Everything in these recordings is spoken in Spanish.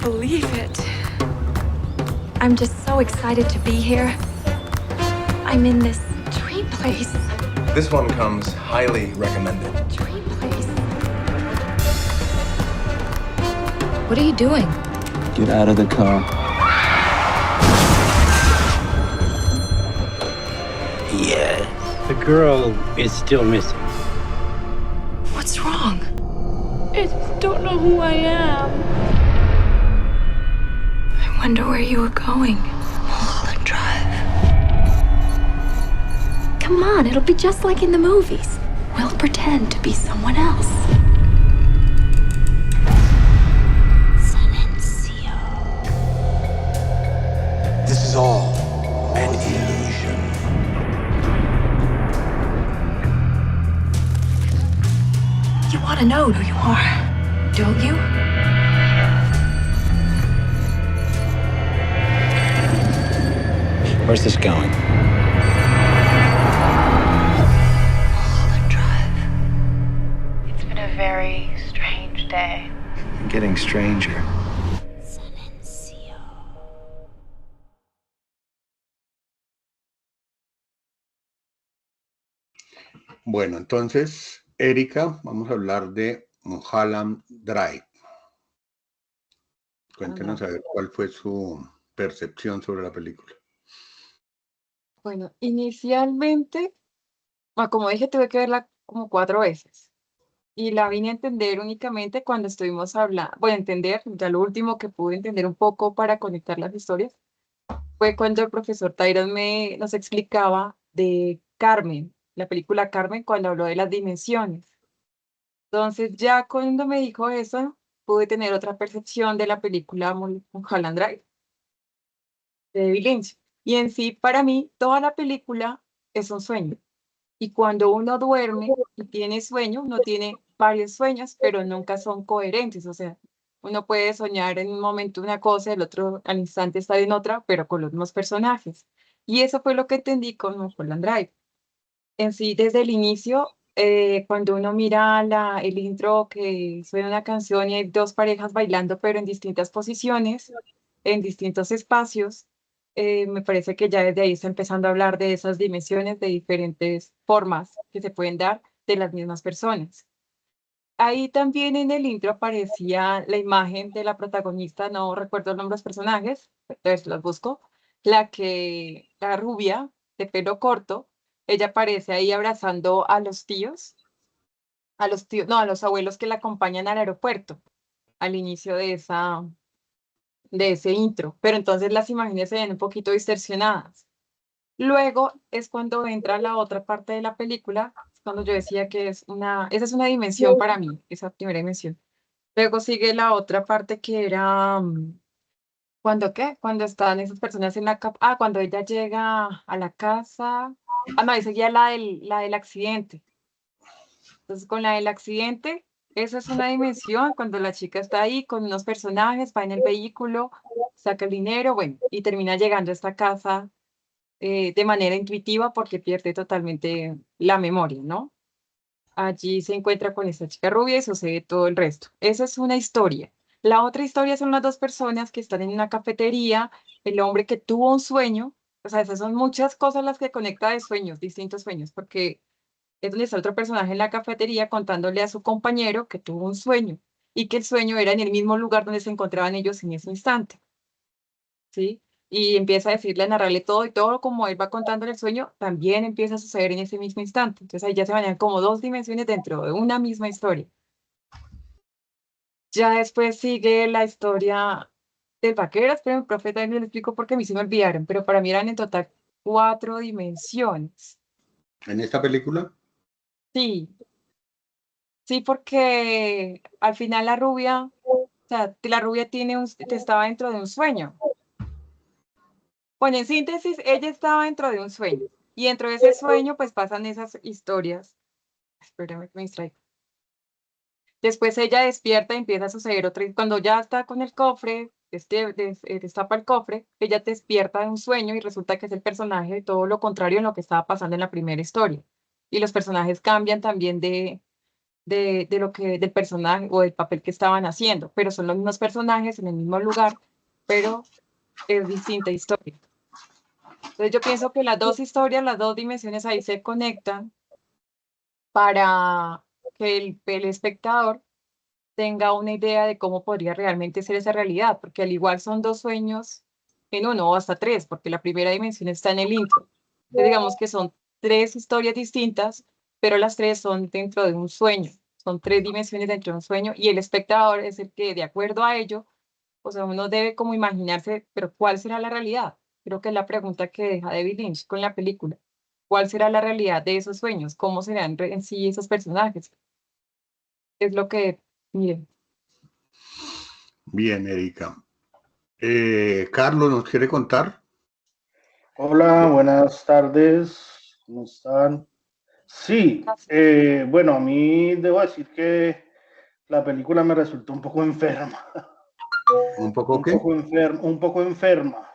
believe it. I'm just so excited to be here. I'm in this dream place. This one comes highly recommended. Dream place. What are you doing? Get out of the car. Yeah. The girl is still missing. What's wrong? I just don't know who I am. I wonder where you were going. Mulholland Drive. Come on, it'll be just like in the movies. We'll pretend to be someone else. Silencio. This is all an illusion. You want to know who you are, don't you? Where's this going? Mulholland Drive. It's been a very strange day. Getting stranger. Silencio. Bueno, entonces, Erika, vamos a hablar de Mulholland Drive. Cuéntenos a ver cuál fue su percepción sobre la película. Bueno, inicialmente, como dije, tuve que verla como 4 veces. Y la vine a entender únicamente cuando estuvimos hablando, bueno, entender, ya lo último que pude entender un poco para conectar las historias, fue cuando el profesor Tyron nos explicaba de Carmen, la película Carmen, cuando habló de las dimensiones. Entonces, ya cuando me dijo eso, pude tener otra percepción de la película Mulholland Drive, de David Lynch. Y en sí, para mí, toda la película es un sueño. Y cuando uno duerme y tiene sueño, uno tiene varios sueños, pero nunca son coherentes. O sea, uno puede soñar en un momento una cosa, el otro al instante estar en otra, pero con los mismos personajes. Y eso fue lo que entendí con Mulholland Drive. En sí, desde el inicio, cuando uno mira el intro que suena una canción y hay 2 parejas bailando, pero en distintas posiciones, en distintos espacios, me parece que ya desde ahí está empezando a hablar de esas dimensiones, de diferentes formas que se pueden dar de las mismas personas. Ahí también en el intro aparecía la imagen de la protagonista, no recuerdo el nombre de los personajes, entonces los busco, la rubia de pelo corto, ella aparece ahí abrazando no, a los abuelos que la acompañan al aeropuerto, al inicio de ese intro, pero entonces las imágenes se ven un poquito distorsionadas. Luego es cuando entra la otra parte de la película, es cuando yo decía que esa es una dimensión para mí, esa primera dimensión. Luego sigue la otra parte que era, ¿cuándo qué? Cuando están esas personas cuando ella llega a la casa, no, ahí seguía la del accidente. Entonces, con la del accidente, esa es una dimensión, cuando la chica está ahí con unos personajes, va en el vehículo, saca el dinero, bueno, y termina llegando a esta casa de manera intuitiva porque pierde totalmente la memoria, ¿no? Allí se encuentra con esta chica rubia y sucede todo el resto. Esa es una historia. La otra historia son las 2 personas que están en una cafetería, el hombre que tuvo un sueño, o sea, esas son muchas cosas las que conecta de sueños, distintos sueños, porque es donde está otro personaje en la cafetería contándole a su compañero que tuvo un sueño y que el sueño era en el mismo lugar donde se encontraban ellos en ese instante, ¿sí? Y empieza a decirle, a narrarle todo y todo como él va contando el sueño, también empieza a suceder en ese mismo instante. Entonces ahí ya se manejan como 2 dimensiones dentro de una misma historia. Ya después sigue la historia del vaquero, esperen, profe, también lo explico porque a mí se me olvidaron, pero para mí eran en total 4 dimensiones. En esta película, Sí, sí, porque al final la rubia, o sea, la rubia estaba dentro de un sueño. Bueno, en síntesis, ella estaba dentro de un sueño y dentro de ese sueño pues pasan esas historias. Espérame que me distraigo. Después ella despierta y empieza a suceder otra, cuando ya está con el cofre, destapa el cofre, ella despierta de un sueño y resulta que es el personaje de todo lo contrario en lo que estaba pasando en la primera historia. Y los personajes cambian también de lo que, del personaje o del papel que estaban haciendo, pero son los mismos personajes en el mismo lugar, pero es distinta historia. Entonces yo pienso que las dos historias, las dos dimensiones ahí se conectan para que el espectador tenga una idea de cómo podría realmente ser esa realidad, porque al igual son dos sueños en uno o hasta tres, porque la primera dimensión está en el intro. Entonces digamos que son tres historias distintas, pero las tres son dentro de un sueño, son tres dimensiones dentro de un sueño y el espectador es el que de acuerdo a ello, o sea, uno debe como imaginarse, pero ¿cuál será la realidad? Creo que es la pregunta que deja David Lynch con la película. ¿Cuál será la realidad de esos sueños? ¿Cómo serán en sí esos personajes? Es lo que, miren. Bien, Erika. Carlos, ¿nos quiere contar? Hola, buenas tardes, ¿cómo están? Sí, bueno, a mí debo decir que la película me resultó un poco enferma. ¿Un poco qué? Un poco enferma.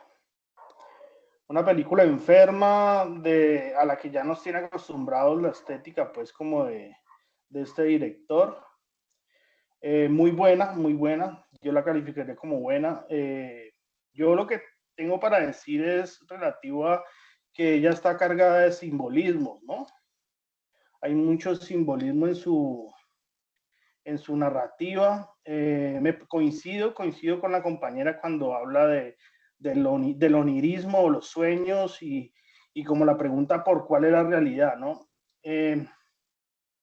Una película enferma a la que ya nos tiene acostumbrados la estética, pues, como de este director. Muy buena, muy buena. Yo la calificaré como buena. Yo lo que tengo para decir es relativo a que ella está cargada de simbolismos, ¿no? Hay mucho simbolismo en su narrativa. Coincido con la compañera cuando habla del onirismo o los sueños y como la pregunta por cuál es la realidad, ¿no?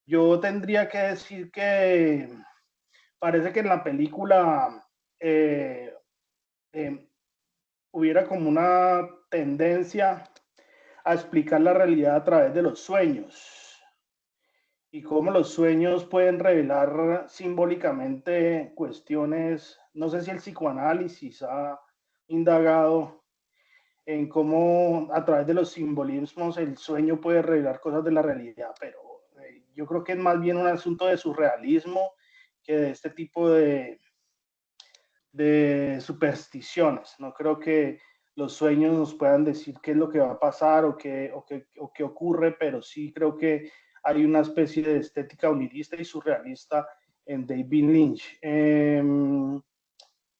Yo tendría que decir que parece que en la película hubiera como una tendencia a explicar la realidad a través de los sueños y cómo los sueños pueden revelar simbólicamente cuestiones. No sé si el psicoanálisis ha indagado en cómo a través de los simbolismos el sueño puede revelar cosas de la realidad, pero yo creo que es más bien un asunto de surrealismo que de este tipo de supersticiones. No creo que los sueños nos puedan decir qué es lo que va a pasar o qué ocurre, pero sí creo que hay una especie de estética onirista y surrealista en David Lynch.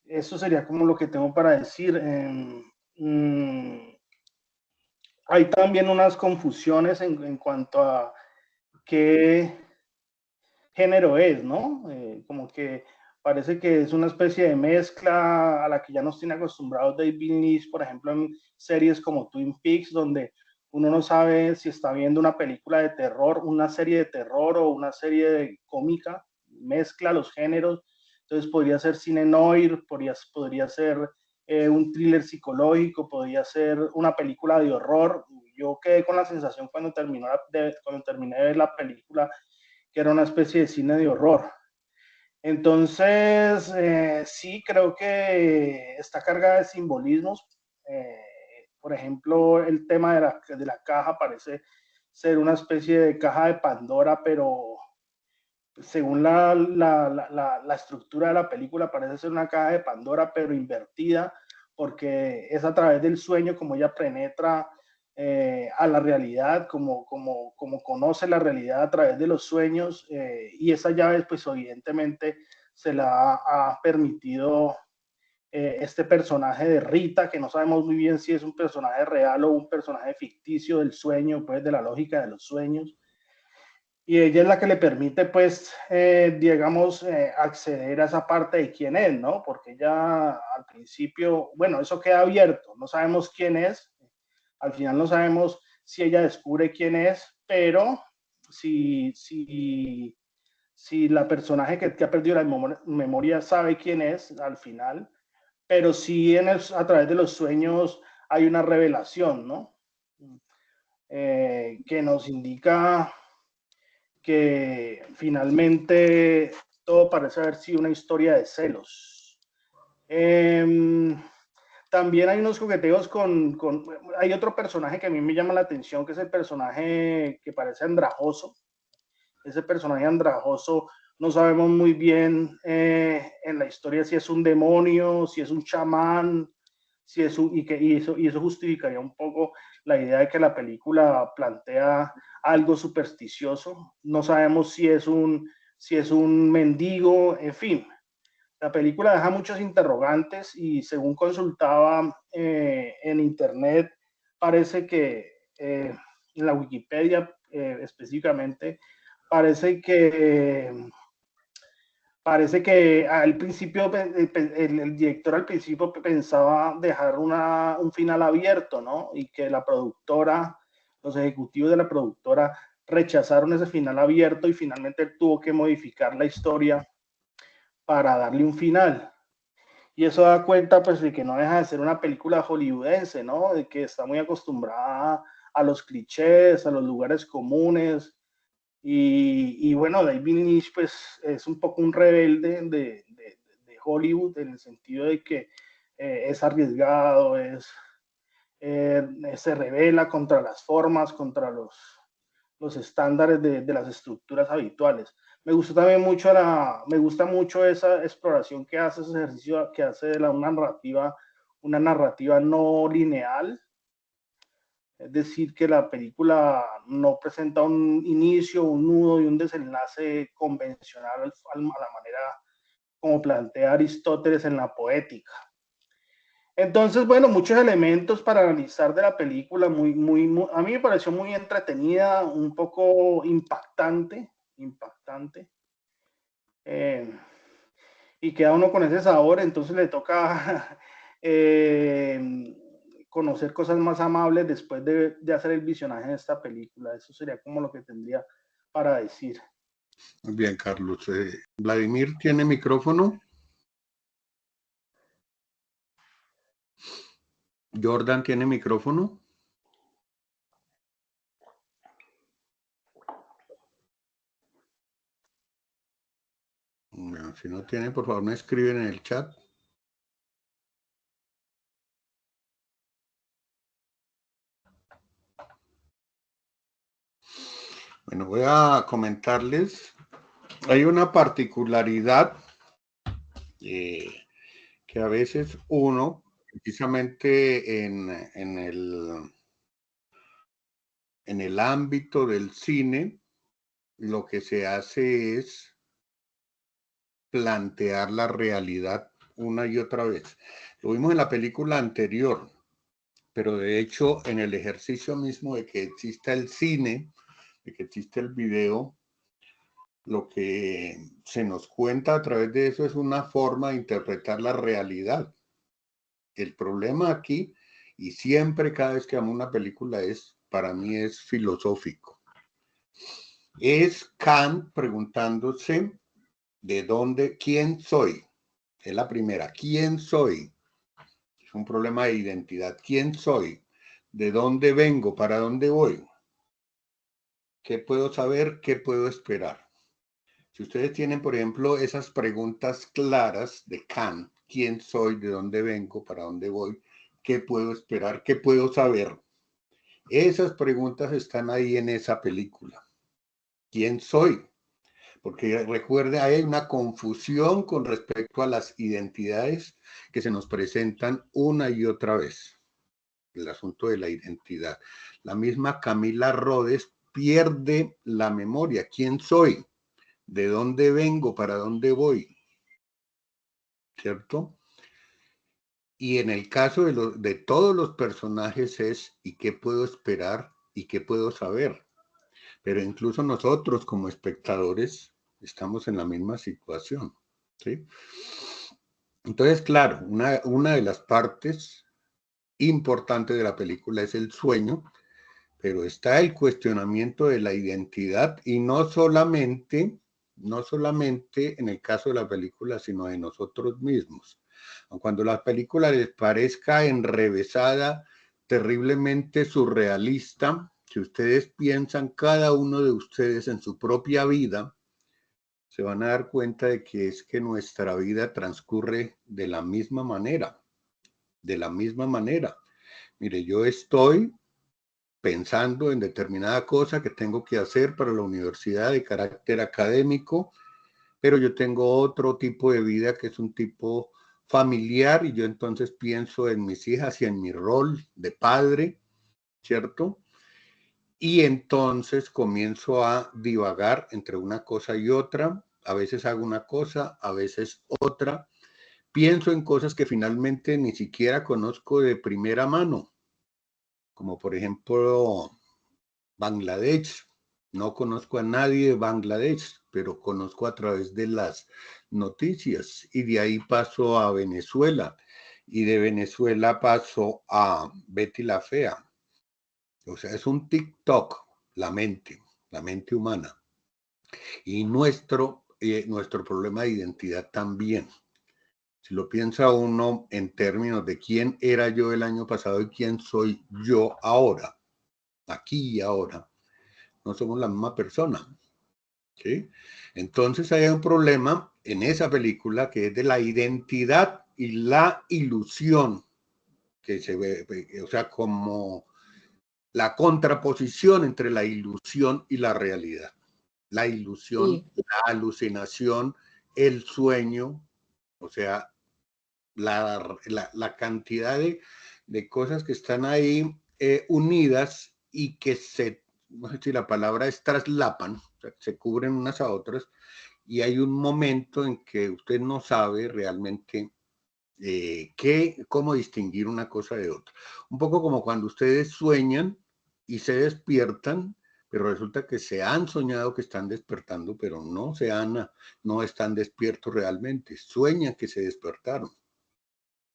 Eso sería como lo que tengo para decir. Hay también unas confusiones en cuanto a qué género es, ¿no? Como que parece que es una especie de mezcla a la que ya nos tiene acostumbrados David Lynch, por ejemplo, en series como Twin Peaks, donde uno no sabe si está viendo una película de terror, una serie de terror o una serie de cómica, mezcla los géneros. Entonces podría ser cine noir, podría ser un thriller psicológico, podría ser una película de horror. Yo quedé con la sensación cuando terminé de ver la película que era una especie de cine de horror. Entonces, sí, creo que está cargada de simbolismos. Por ejemplo, el tema de la caja parece ser una especie de caja de Pandora, pero según la estructura de la película parece ser una caja de Pandora, pero invertida, porque es a través del sueño como ella penetra a la realidad, como conoce la realidad a través de los sueños, y esa llave pues evidentemente se la ha permitido este personaje de Rita, que no sabemos muy bien si es un personaje real o un personaje ficticio del sueño, pues de la lógica de los sueños. Y ella es la que le permite, pues, digamos, acceder a esa parte de quién es, ¿no? Porque ella al principio, bueno, eso queda abierto, no sabemos quién es, al final no sabemos si ella descubre quién es, pero si la personaje que ha perdido la memoria sabe quién es al final, pero sí a través de los sueños hay una revelación, ¿no? Que nos indica que finalmente todo parece haber sido una historia de celos. También hay unos coqueteos hay otro personaje que a mí me llama la atención, que es el personaje que parece andrajoso. Ese personaje andrajoso no sabemos muy bien en la historia si es un demonio, si es un chamán, si es y eso justificaría un poco la idea de que la película plantea algo supersticioso. No sabemos si es un si es un mendigo, en fin. La película deja muchos interrogantes y según consultaba en internet, parece que en la Wikipedia específicamente, parece que al principio el director al principio pensaba dejar un final abierto, ¿no? Y que la productora, los ejecutivos de la productora rechazaron ese final abierto y finalmente tuvo que modificar la historia para darle un final. Y eso da cuenta, pues, de que no deja de ser una película hollywoodense, ¿no? De que está muy acostumbrada a los clichés, a los lugares comunes. Y bueno, David Lynch, pues, es un poco un rebelde de Hollywood, en el sentido de que es arriesgado, se revela contra las formas, contra los estándares de las estructuras habituales. Me gusta mucho esa exploración que hace, ese ejercicio que hace de una narrativa no lineal. Es decir, que la película no presenta un inicio, un nudo y un desenlace convencional a la manera como plantea Aristóteles en la Poética. Entonces, bueno, muchos elementos para analizar de la película, a mí me pareció muy entretenida, un poco impactante, y queda uno con ese sabor, entonces le toca conocer cosas más amables después de hacer el visionaje de esta película. Eso sería como lo que tendría para decir. Muy bien, Carlos. Vladimir tiene micrófono. Jordan tiene micrófono. Bueno, si no tiene, por favor, me escriben en el chat. Bueno, voy a comentarles. Hay una particularidad que a veces uno, precisamente en el ámbito del cine, lo que se hace es plantear la realidad una y otra vez. Lo vimos en la película anterior, pero de hecho en el ejercicio mismo de que exista el cine, de que existe el video, lo que se nos cuenta a través de eso es una forma de interpretar la realidad. El problema aquí, y siempre cada vez que amo una película, para mí es filosófico. Es Kant preguntándose quién soy. Es la primera, ¿quién soy? Es un problema de identidad. ¿Quién soy? ¿De dónde vengo? ¿Para dónde voy? ¿Qué puedo saber? ¿Qué puedo esperar? Si ustedes tienen, por ejemplo, esas preguntas claras de Kant, ¿quién soy? ¿De dónde vengo? ¿Para dónde voy? ¿Qué puedo esperar? ¿Qué puedo saber? Esas preguntas están ahí en esa película. ¿Quién soy? Porque recuerde, hay una confusión con respecto a las identidades que se nos presentan una y otra vez. El asunto de la identidad. La misma Camila Rhodes pierde la memoria. ¿Quién soy? ¿De dónde vengo? ¿Para dónde voy? ¿Cierto? Y en el caso de todos los personajes es ¿y qué puedo esperar? ¿Y qué puedo saber? Pero incluso nosotros como espectadores estamos en la misma situación, ¿sí? Entonces, claro, una de las partes importantes de la película es el sueño, pero está el cuestionamiento de la identidad y no solamente en el caso de la película, sino de nosotros mismos. Cuando la película les parezca enrevesada, terriblemente surrealista, si ustedes piensan cada uno de ustedes en su propia vida, se van a dar cuenta de que es que nuestra vida transcurre de la misma manera, Mire, yo estoy pensando en determinada cosa que tengo que hacer para la universidad de carácter académico, pero yo tengo otro tipo de vida que es un tipo familiar y yo entonces pienso en mis hijas y en mi rol de padre, ¿cierto? Y entonces comienzo a divagar entre una cosa y otra a veces hago una cosa, a veces otra. Pienso en cosas que finalmente ni siquiera conozco de primera mano, como por ejemplo Bangladesh. No conozco a nadie de Bangladesh, pero conozco a través de las noticias, y de ahí paso a Venezuela, y de Venezuela paso a Betty la Fea. O sea, es un TikTok, la mente humana. Y nuestro problema de identidad también. Si lo piensa uno en términos de quién era yo el año pasado y quién soy yo ahora, aquí y ahora, no somos la misma persona. ¿Sí? Entonces hay un problema en esa película que es de la identidad y la ilusión, que se ve, o sea, como la contraposición entre la ilusión y la realidad. La ilusión, Sí. la alucinación, el sueño, o sea, la cantidad de cosas que están ahí unidas y que no sé si la palabra es traslapan, o sea, se cubren unas a otras, y hay un momento en que usted no sabe realmente cómo distinguir una cosa de otra. Un poco como cuando ustedes sueñan y se despiertan, pero resulta que se han soñado que están despertando, pero no están despiertos realmente, sueñan que se despertaron.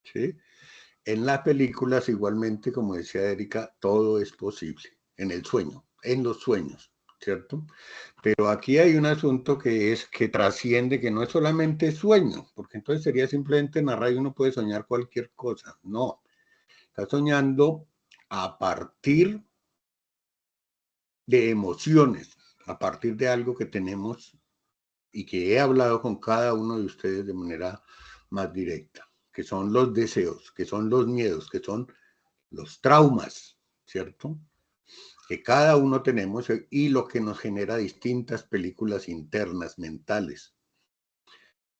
¿Sí? En las películas igualmente, como decía Erika, todo es posible, en el sueño, en los sueños, ¿cierto? Pero aquí hay un asunto que trasciende, que no es solamente sueño, porque entonces sería simplemente narrar y uno puede soñar cualquier cosa. No, está soñando a partir de emociones, a partir de algo que tenemos y que he hablado con cada uno de ustedes de manera más directa, que son los deseos, que son los miedos, que son los traumas, ¿cierto? Que cada uno tenemos, y lo que nos genera distintas películas internas, mentales.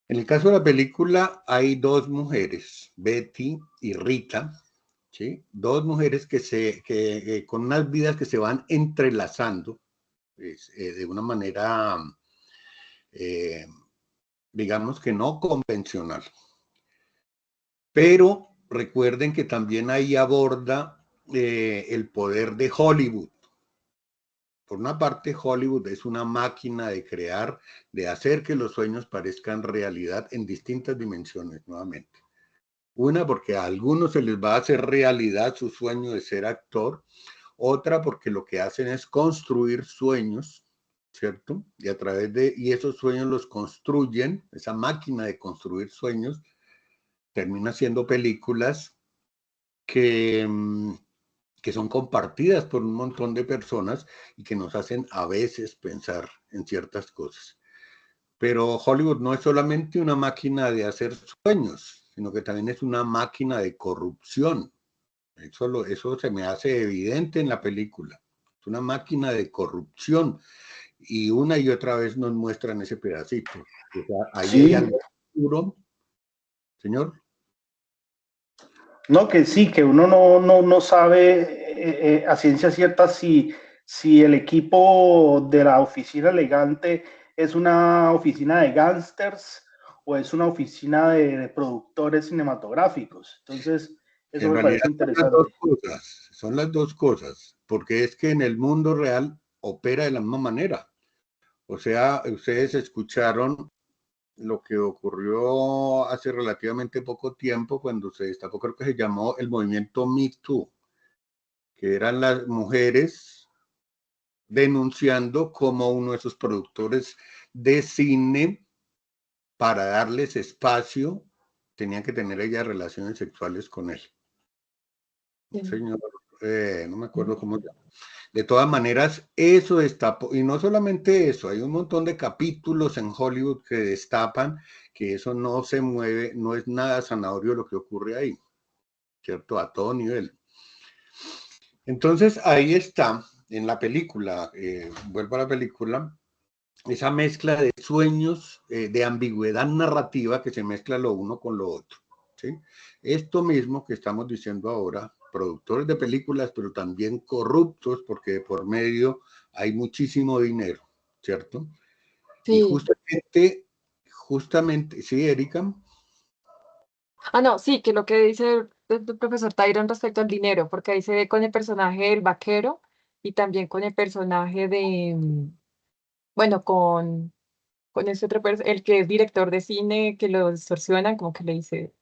En el caso de la película hay dos mujeres, Betty y Rita, ¿sí? Dos mujeres que con unas vidas que se van entrelazando de una manera, digamos que no convencional. Pero recuerden que también ahí aborda el poder de Hollywood. Por una parte, Hollywood es una máquina de crear, de hacer que los sueños parezcan realidad en distintas dimensiones, nuevamente. Una, porque a algunos se les va a hacer realidad su sueño de ser actor. Otra, porque lo que hacen es construir sueños, ¿cierto? Y esos sueños los construyen, esa máquina de construir sueños, termina siendo películas que son compartidas por un montón de personas y que nos hacen a veces pensar en ciertas cosas. Pero Hollywood no es solamente una máquina de hacer sueños, sino que también es una máquina de corrupción. Eso se me hace evidente en la película. Es una máquina de corrupción, y una y otra vez nos muestran ese pedacito. O sea, ahí Sí. hay algo oscuro. Señor. No, que sí, que uno no sabe a ciencia cierta si el equipo de la oficina elegante es una oficina de gángsters o es una oficina de productores cinematográficos. Entonces, eso En me realidad parece interesante. son las dos cosas, porque es que en el mundo real opera de la misma manera. O sea, ustedes escucharon lo que ocurrió hace relativamente poco tiempo cuando se destapó, creo que se llamó el movimiento Me Too, que eran las mujeres denunciando cómo uno de esos productores de cine, para darles espacio, tenían que tener ellas relaciones sexuales con él. Señor, no me acuerdo cómo se llama. De todas maneras, eso destapó, y no solamente eso, hay un montón de capítulos en Hollywood que destapan que eso no se mueve, no es nada zanahorio lo que ocurre ahí, ¿cierto? A todo nivel. Entonces, ahí está, en la película, vuelvo a la película, esa mezcla de sueños, de ambigüedad narrativa que se mezcla lo uno con lo otro, ¿sí? Esto mismo que estamos diciendo ahora, productores de películas, pero también corruptos, porque por medio hay muchísimo dinero, ¿cierto? Y Sí. justamente, sí, Erika. Ah, no, sí, que lo que dice el profesor Tyron respecto al dinero, porque ahí se ve con el personaje del vaquero y también con el personaje de, bueno, con ese otro, el que es director de cine, que lo distorsionan, como que le dice,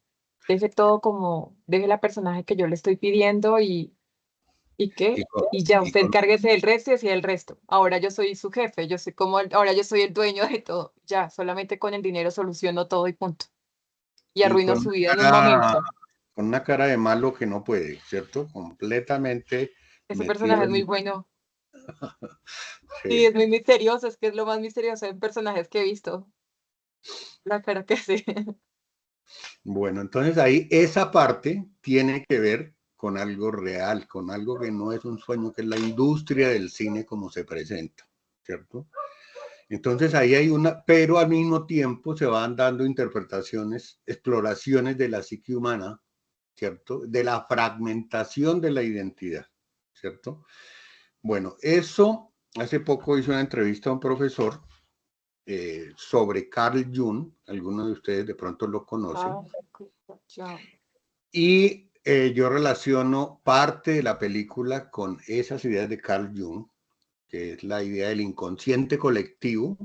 deje todo como, deje la personaje que yo le estoy pidiendo y Y qué, con, y ya, y usted con- encárguese del resto y hacía el resto. Ahora yo soy su jefe, yo soy como, ahora yo soy el dueño de todo, ya, solamente con el dinero soluciono todo y punto. Y y arruino con su una vida en un cara, momento. con una cara de malo que no puede, ¿cierto? Completamente Ese metido personaje es muy en... bueno. Sí, Sí. es muy misterioso, es que es lo más misterioso en personajes que he visto. La cara que sí. Bueno, entonces ahí esa parte tiene que ver con algo real, con algo que no es un sueño, que es la industria del cine como se presenta, ¿cierto? Entonces ahí hay una, pero al mismo tiempo se van dando interpretaciones, exploraciones de la psique humana, ¿cierto? De la fragmentación de la identidad, ¿cierto? Bueno, eso, hace poco hice una entrevista a un profesor sobre Carl Jung, algunos de ustedes de pronto lo conocen, Ah, chao. y yo relaciono parte de la película con esas ideas de Carl Jung, que es la idea del inconsciente colectivo,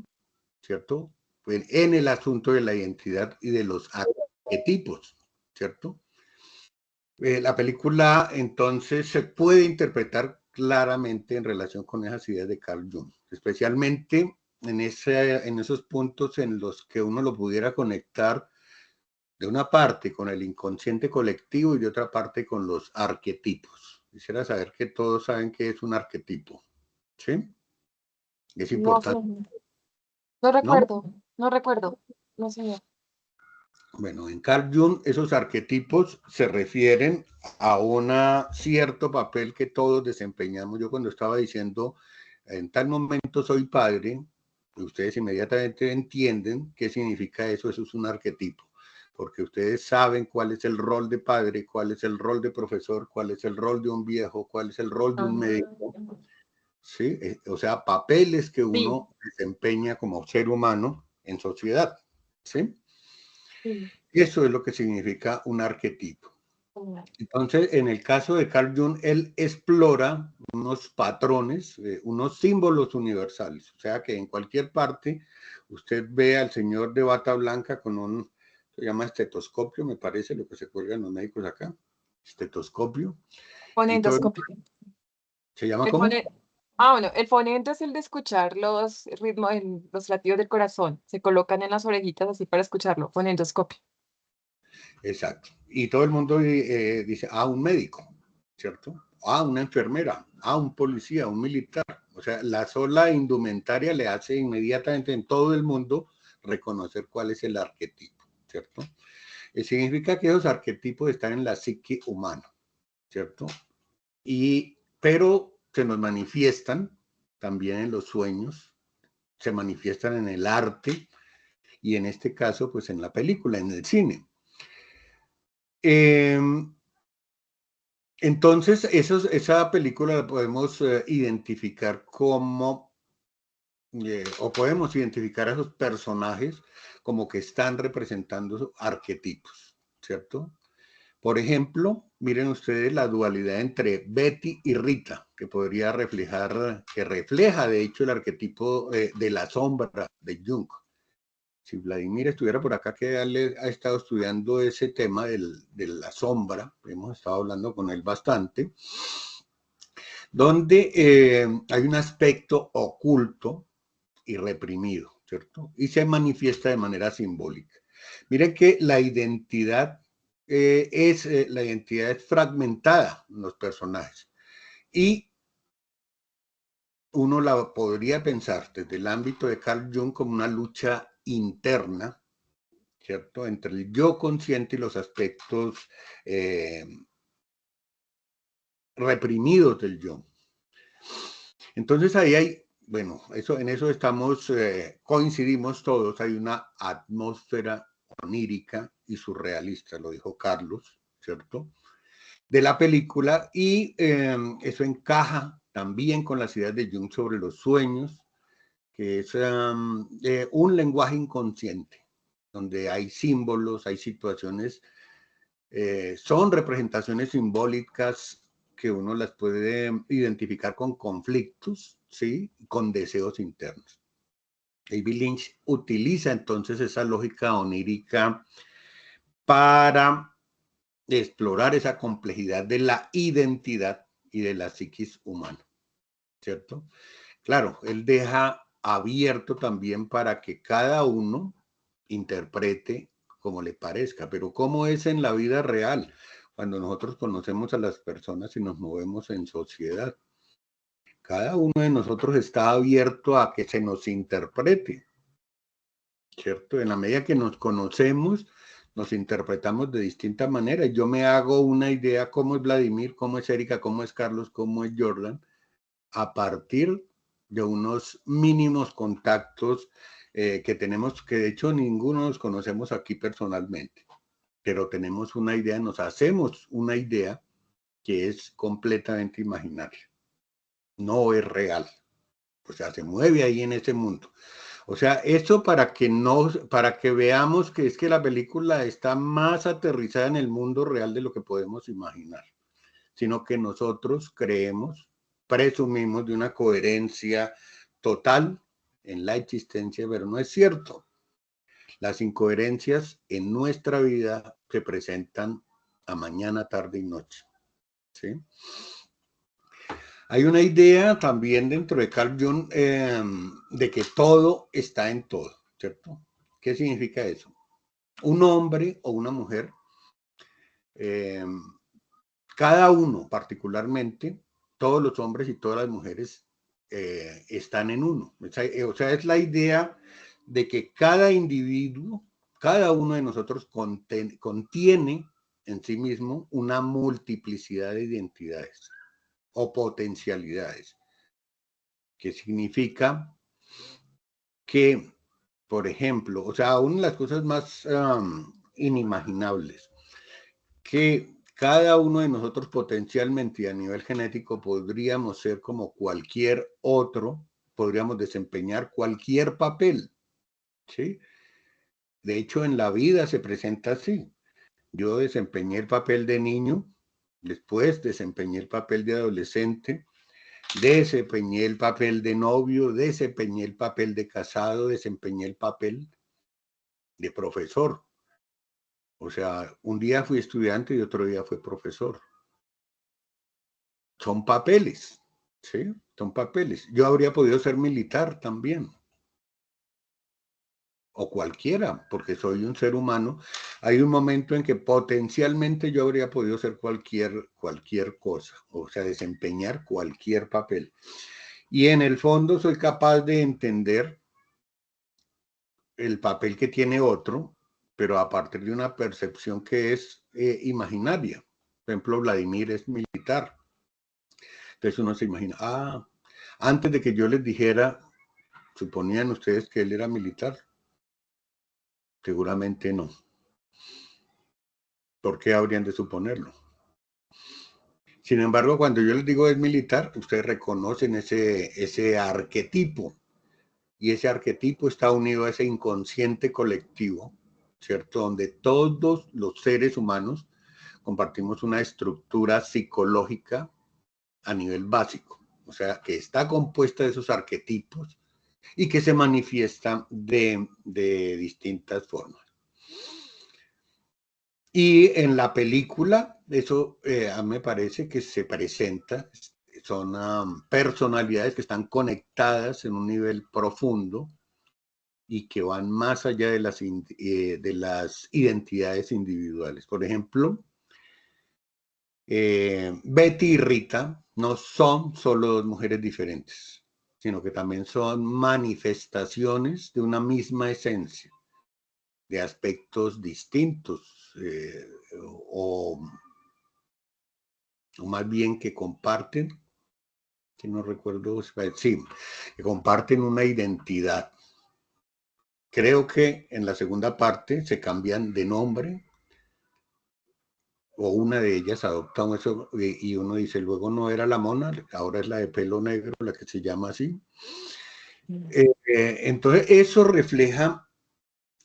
¿cierto? En el asunto de la identidad y de los arquetipos, ¿cierto? La película entonces se puede interpretar claramente en relación con esas ideas de Carl Jung, especialmente en esos puntos en los que uno lo pudiera conectar de una parte con el inconsciente colectivo y de otra parte con los arquetipos. Quisiera saber que todos saben qué es un arquetipo, ¿sí? Es No sé, importante, no ¿no? recuerdo, no recuerdo. No sé. Bueno, en Carl Jung esos arquetipos se refieren a un cierto papel que todos desempeñamos. Yo cuando estaba diciendo, en tal momento soy padre, ustedes inmediatamente entienden qué significa eso. Eso es un arquetipo, porque ustedes saben cuál es el rol de padre, cuál es el rol de profesor, cuál es el rol de un viejo, cuál es el rol de Ah, un médico, ¿sí? O sea, papeles que sí, uno desempeña como ser humano en sociedad, ¿sí? sí. Eso es lo que significa un arquetipo. Entonces, en el caso de Carl Jung, él explora unos patrones, unos símbolos universales. O sea que en cualquier parte usted ve al señor de bata blanca con un, se llama estetoscopio, me parece lo que se cuelgan los médicos acá, estetoscopio. Y todo, Fonendoscopio. ¿se llama El cómo? bueno, el fonendo es el de escuchar los ritmos, los latidos del corazón. Se colocan en las orejitas así para escucharlo. Fonendoscopio. Exacto. Y todo el mundo dice, un médico, ¿cierto? Una enfermera, un policía, un militar. O sea, la sola indumentaria le hace inmediatamente en todo el mundo reconocer cuál es el arquetipo, ¿cierto? Significa que esos arquetipos están en la psique humana, ¿cierto? Pero se nos manifiestan también en los sueños, se manifiestan en el arte y en este caso, pues en la película, en el cine. Entonces, esa película la podemos identificar como, o podemos identificar a esos personajes como que están representando arquetipos, ¿cierto? Por ejemplo, miren ustedes la dualidad entre Betty y Rita, que podría reflejar, que refleja de hecho el arquetipo de la sombra de Jung. Si Vladimir estuviera por acá, que él ha estado estudiando ese tema de la sombra, hemos estado hablando con él bastante, donde hay un aspecto oculto y reprimido, ¿cierto? Y se manifiesta de manera simbólica. Miren que la identidad la identidad es fragmentada en los personajes y uno la podría pensar desde el ámbito de Carl Jung como una lucha interna, ¿cierto? Entre el yo consciente y los aspectos reprimidos del yo. Entonces ahí hay, bueno, en eso estamos, coincidimos todos, hay una atmósfera onírica y surrealista, lo dijo Carlos, ¿cierto? De la película y eso encaja también con las ideas de Jung sobre los sueños, que es un lenguaje inconsciente, donde hay símbolos, hay situaciones, son representaciones simbólicas que uno las puede identificar con conflictos, ¿sí? Con deseos internos. David Lynch utiliza entonces esa lógica onírica para explorar esa complejidad de la identidad y de la psiquis humana, ¿cierto? Claro, él deja abierto también para que cada uno interprete como le parezca, pero ¿cómo es en la vida real? Cuando nosotros conocemos a las personas y nos movemos en sociedad, cada uno de nosotros está abierto a que se nos interprete, ¿cierto? En la medida que nos conocemos, nos interpretamos de distinta manera. Yo me hago una idea cómo es Vladimir, cómo es Erika, cómo es Carlos, cómo es Jordan, a partir de unos mínimos contactos que tenemos, que de hecho ninguno nos conocemos aquí personalmente, pero tenemos una idea, nos hacemos una idea que es completamente imaginaria, no es real, o sea, se mueve ahí en ese mundo. O sea, eso para que veamos que es que la película está más aterrizada en el mundo real de lo que podemos imaginar, sino que nosotros creemos, presumimos de una coherencia total en la existencia, pero no es cierto. Las incoherencias en nuestra vida se presentan a mañana, tarde y noche, ¿sí? Hay una idea también dentro de Carl Jung de que todo está en todo, ¿cierto? ¿Qué significa eso? Un hombre o una mujer, cada uno particularmente, todos los hombres y todas las mujeres están en uno. O sea, es la idea de que cada individuo, cada uno de nosotros contiene en sí mismo una multiplicidad de identidades o potencialidades, que significa que, por ejemplo, o sea, una de las cosas más inimaginables, que cada uno de nosotros potencialmente y a nivel genético podríamos ser como cualquier otro, podríamos desempeñar cualquier papel, ¿sí? De hecho, en la vida se presenta así. Yo desempeñé el papel de niño, después desempeñé el papel de adolescente, desempeñé el papel de novio, desempeñé el papel de casado, desempeñé el papel de profesor. O sea, un día fui estudiante y otro día fui profesor. Son papeles, ¿sí? Son papeles. Yo habría podido ser militar también. O cualquiera, porque soy un ser humano. Hay un momento en que potencialmente yo habría podido ser cualquier cosa, o sea, desempeñar cualquier papel. Y en el fondo soy capaz de entender el papel que tiene otro, pero a partir de una percepción que es imaginaria. Por ejemplo, Vladimir es militar. Entonces uno se imagina, antes de que yo les dijera, ¿suponían ustedes que él era militar? Seguramente no. ¿Por qué habrían de suponerlo? Sin embargo, cuando yo les digo es militar, ustedes reconocen ese arquetipo. Y ese arquetipo está unido a ese inconsciente colectivo, ¿cierto? Donde todos los seres humanos compartimos una estructura psicológica a nivel básico. O sea, que está compuesta de esos arquetipos y que se manifiesta de distintas formas. Y en la película, eso a mí me parece que se presenta, son personalidades que están conectadas en un nivel profundo y que van más allá de las identidades individuales. Por ejemplo, Betty y Rita no son solo dos mujeres diferentes, sino que también son manifestaciones de una misma esencia, de aspectos distintos, o más bien que comparten, que no recuerdo, sí, que comparten una identidad. Creo que en la segunda parte se cambian de nombre, o una de ellas adopta eso, y uno dice, luego no era la mona, ahora es la de pelo negro, la que se llama así. Entonces, eso refleja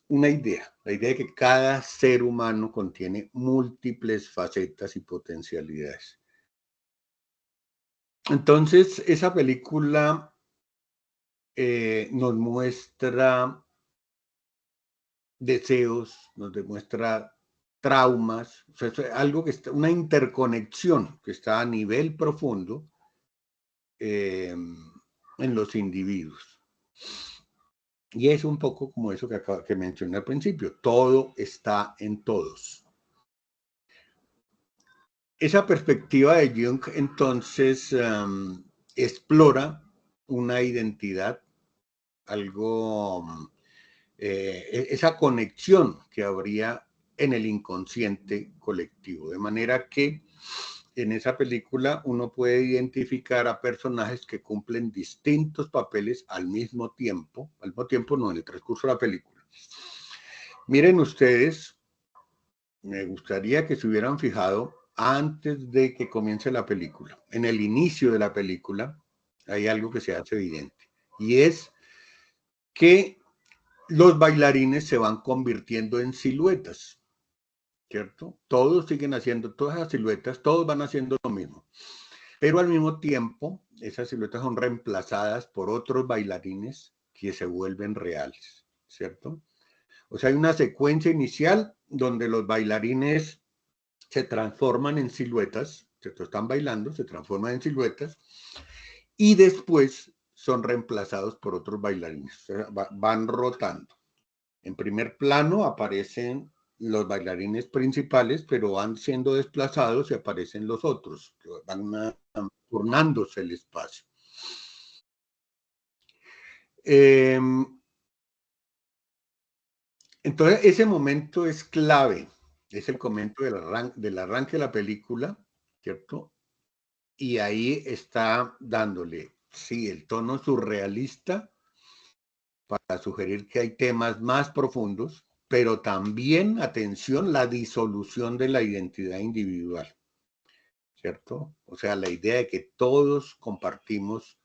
una idea, la idea de que cada ser humano contiene múltiples facetas y potencialidades. Entonces, esa película nos muestra deseos, nos demuestra traumas, o sea, es algo que está, una interconexión que está a nivel profundo en los individuos. Y es un poco como eso que mencioné al principio, todo está en todos. Esa perspectiva de Jung entonces explora una identidad, algo, esa conexión que habría en el inconsciente colectivo, de manera que en esa película uno puede identificar a personajes que cumplen distintos papeles al mismo tiempo no, en el transcurso de la película. Miren ustedes, me gustaría que se hubieran fijado antes de que comience la película. En el inicio de la película hay algo que se hace evidente, y es que los bailarines se van convirtiendo en siluetas, ¿cierto? Todos siguen haciendo todas esas siluetas, todos van haciendo lo mismo. Pero al mismo tiempo, esas siluetas son reemplazadas por otros bailarines que se vuelven reales, ¿cierto? O sea, hay una secuencia inicial donde los bailarines se transforman en siluetas, ¿cierto? Están bailando, se transforman en siluetas, y después son reemplazados por otros bailarines. O sea, van rotando. En primer plano aparecen los bailarines principales, pero van siendo desplazados y aparecen los otros, van turnándose el espacio. Entonces, ese momento es clave, es el momento del arranque de la película, ¿cierto? Y ahí está dándole, sí, el tono surrealista para sugerir que hay temas más profundos, pero también, atención, la disolución de la identidad individual, ¿cierto? O sea, la idea de que todos compartimos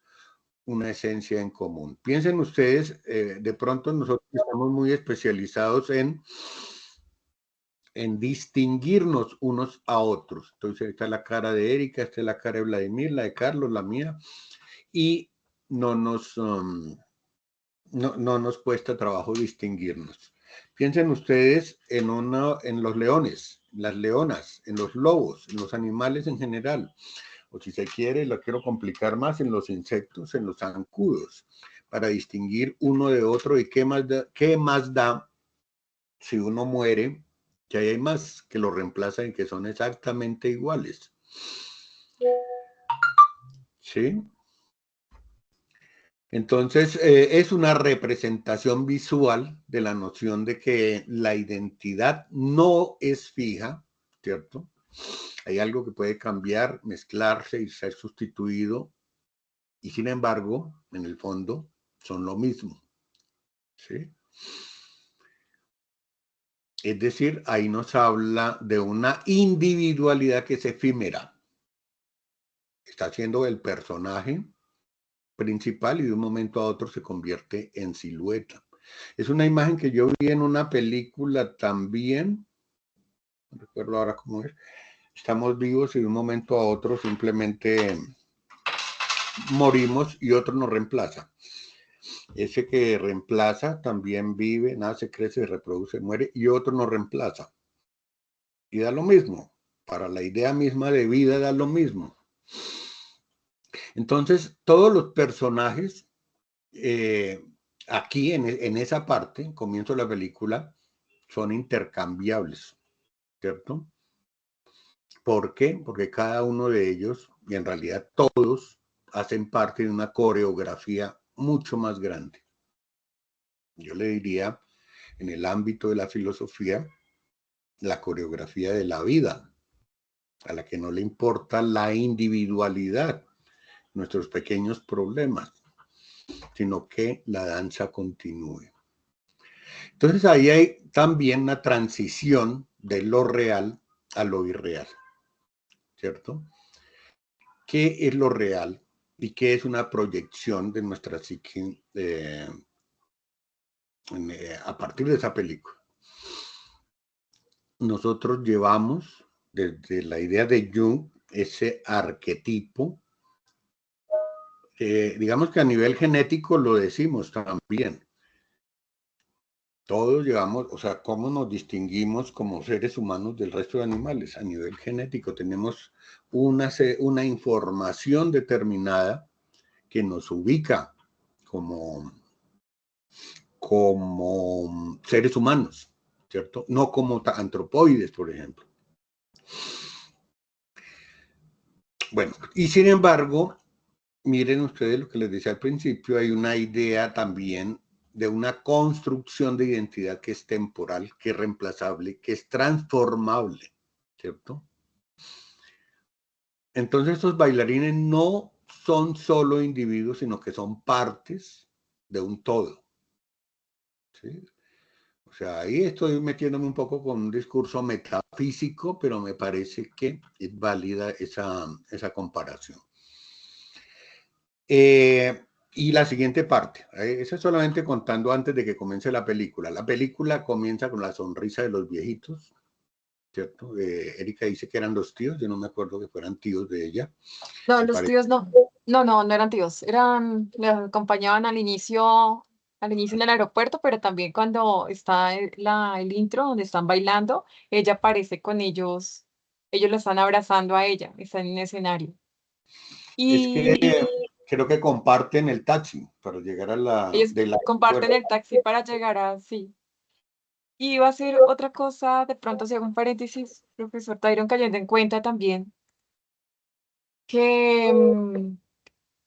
una esencia en común. Piensen ustedes, de pronto nosotros estamos muy especializados en distinguirnos unos a otros. Entonces, esta es la cara de Erika, esta es la cara de Vladimir, la de Carlos, la mía, y no nos cuesta trabajo distinguirnos. Piensen ustedes en los leones, las leonas, en los lobos, en los animales en general, o si se quiere, lo quiero complicar más, en los insectos, en los zancudos, para distinguir uno de otro. ¿Y qué más da si uno muere? Que hay más que lo reemplazan y que son exactamente iguales. ¿Sí? Entonces, es una representación visual de la noción de que la identidad no es fija, ¿cierto? Hay algo que puede cambiar, mezclarse y ser sustituido, y sin embargo, en el fondo, son lo mismo, ¿sí? Es decir, ahí nos habla de una individualidad que es efímera. Está siendo el personaje principal y de un momento a otro se convierte en silueta. Es una imagen que yo vi en una película también, no recuerdo ahora cómo es. Estamos vivos y de un momento a otro simplemente morimos y otro nos reemplaza. Ese que reemplaza también vive, nace, crece, reproduce, muere, y otro nos reemplaza. Y da lo mismo. Para la idea misma de vida da lo mismo. Entonces, todos los personajes aquí en esa parte, comienzo de la película, son intercambiables, ¿cierto? ¿Por qué? Porque cada uno de ellos, y en realidad todos, hacen parte de una coreografía mucho más grande. Yo le diría, en el ámbito de la filosofía, la coreografía de la vida, a la que no le importa la individualidad, nuestros pequeños problemas, sino que la danza continúe. Entonces ahí hay también una transición de lo real a lo irreal, ¿cierto? ¿Qué es lo real? y qué es una proyección de nuestra psique a partir de esa película. Nosotros llevamos desde la idea de Jung ese arquetipo, digamos que a nivel genético lo decimos también. Todos llevamos, o sea, cómo nos distinguimos como seres humanos del resto de animales. A nivel genético tenemos una información determinada que nos ubica como seres humanos, ¿cierto? No como antropoides, por ejemplo. Bueno, y sin embargo, miren ustedes lo que les decía al principio, hay una idea también de una construcción de identidad que es temporal, que es reemplazable, que es transformable, ¿cierto? Entonces estos bailarines no son solo individuos, sino que son partes de un todo, ¿sí? O sea, ahí estoy metiéndome un poco con un discurso metafísico, pero me parece que es válida esa comparación. Y la siguiente parte, eso es solamente contando antes de que comience la película. La película comienza con la sonrisa de los viejitos, ¿cierto? Erika dice que eran los tíos, yo no me acuerdo que fueran tíos de ella. No, Me los parece- tíos no. No eran tíos. Le acompañaban al inicio en el aeropuerto, pero también cuando está el intro donde están bailando, ella aparece con ellos. Ellos la están abrazando a ella, está en un escenario. Es que Y creo que comparten el taxi para llegar ellos del comparten aeropuerto. el taxi para llegar a, sí. Y va a ser otra cosa, de pronto si hago un paréntesis, profesor Tyron, cayendo en cuenta también que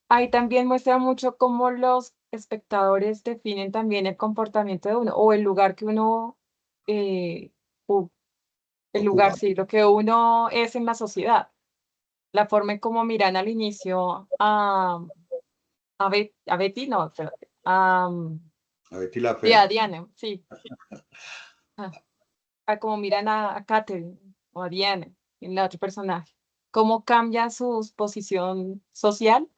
ahí también muestra mucho cómo los espectadores definen también el comportamiento de uno o el lugar que uno, eh, u- el lugar, Ocupa. sí, lo que uno es en la sociedad. La forma en cómo miran al inicio a Betty, no, espérate, A Betty la sí, Fea. a Diana, sí, a cómo miran a Catherine o a Diana, en el otro personaje. Cómo cambia su posición social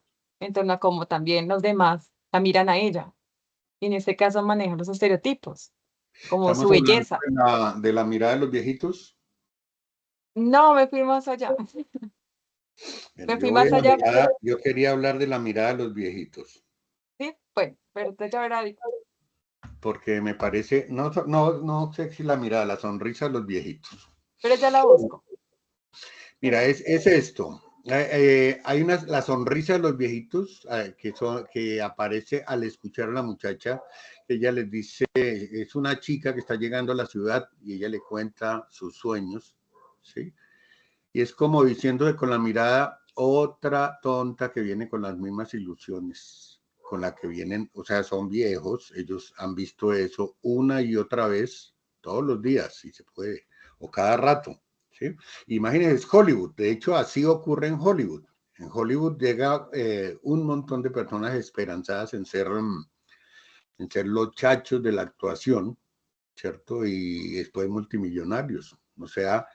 en torno a cómo también los demás la miran a ella. Y en este caso maneja los estereotipos, como su Estamos hablando belleza. de la mirada de los viejitos. No, me fui más allá. Bueno, Me fui más allá, yo quería hablar de la mirada de los viejitos, sí, bueno, pero usted ya verá, porque me parece, no sé si la mirada, la sonrisa de los viejitos. pero ya la busco. Mira, es esto. Hay la sonrisa de los viejitos que aparece al escuchar a la muchacha. Ella les dice, es una chica que está llegando a la ciudad y ella le cuenta sus sueños, ¿sí? Y es como diciéndole con la mirada, otra tonta que viene con las mismas ilusiones con la que vienen, o sea, son viejos, ellos han visto eso una y otra vez, todos los días, si se puede, o cada rato, ¿sí? Imagínense, Hollywood, de hecho así ocurre en Hollywood. En Hollywood llega un montón de personas esperanzadas en ser los chachos de la actuación, ¿cierto? Y después multimillonarios. O sea,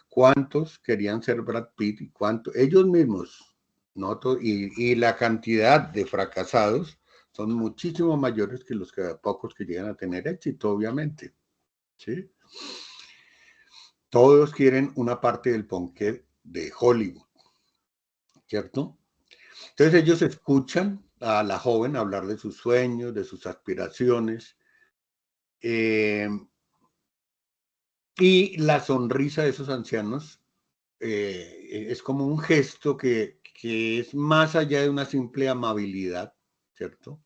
¿cuántos querían ser Brad Pitt y cuántos? Ellos mismos, ¿no? Y la cantidad de fracasados son muchísimo mayores que los pocos que llegan a tener éxito, obviamente, ¿sí? Todos quieren una parte del ponqué de Hollywood, ¿cierto? Entonces ellos escuchan a la joven hablar de sus sueños, de sus aspiraciones, y la sonrisa de esos ancianos es como un gesto que es más allá de una simple amabilidad, ¿cierto?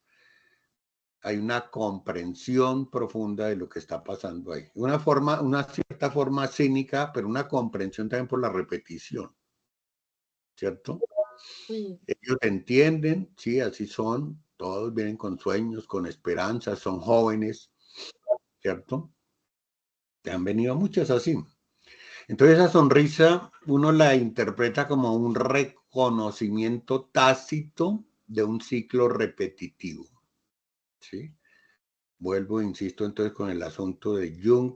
Hay una comprensión profunda de lo que está pasando ahí. Una cierta forma cínica, pero una comprensión también por la repetición, ¿cierto? Sí, Ellos entienden, sí, así son, todos vienen con sueños, con esperanzas, son jóvenes, ¿cierto? Te han venido muchas así. Entonces esa sonrisa uno la interpreta como un reconocimiento tácito de un ciclo repetitivo, ¿sí? Vuelvo, insisto, entonces con el asunto de Jung,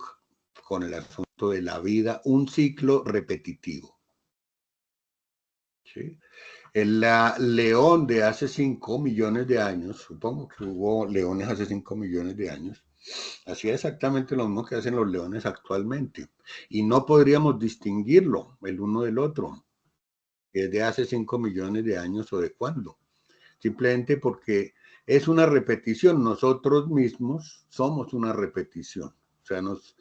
con el asunto de la vida, un ciclo repetitivo, ¿sí? El león de hace 5 millones de años, supongo que hubo leones hace 5 millones de años, hacía exactamente lo mismo que hacen los leones actualmente. Y no podríamos distinguirlo el uno del otro, desde hace 5 millones de años o de cuándo. Simplemente porque es una repetición. Nosotros mismos somos una repetición. O sea, nos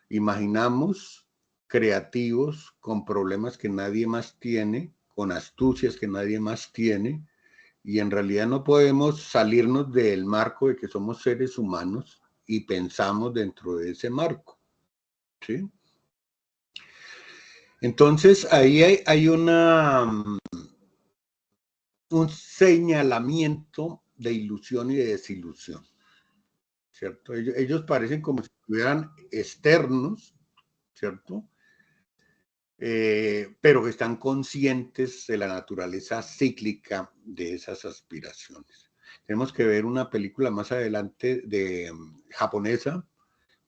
imaginamos creativos con problemas que nadie más tiene, con astucias que nadie más tiene, y en realidad no podemos salirnos del marco de que somos seres humanos y pensamos dentro de ese marco, ¿sí? Entonces ahí hay un señalamiento de ilusión y de desilusión, ¿cierto? Ellos parecen como si estuvieran externos, ¿cierto? Pero que están conscientes de la naturaleza cíclica de esas aspiraciones. Tenemos que ver una película más adelante de japonesa,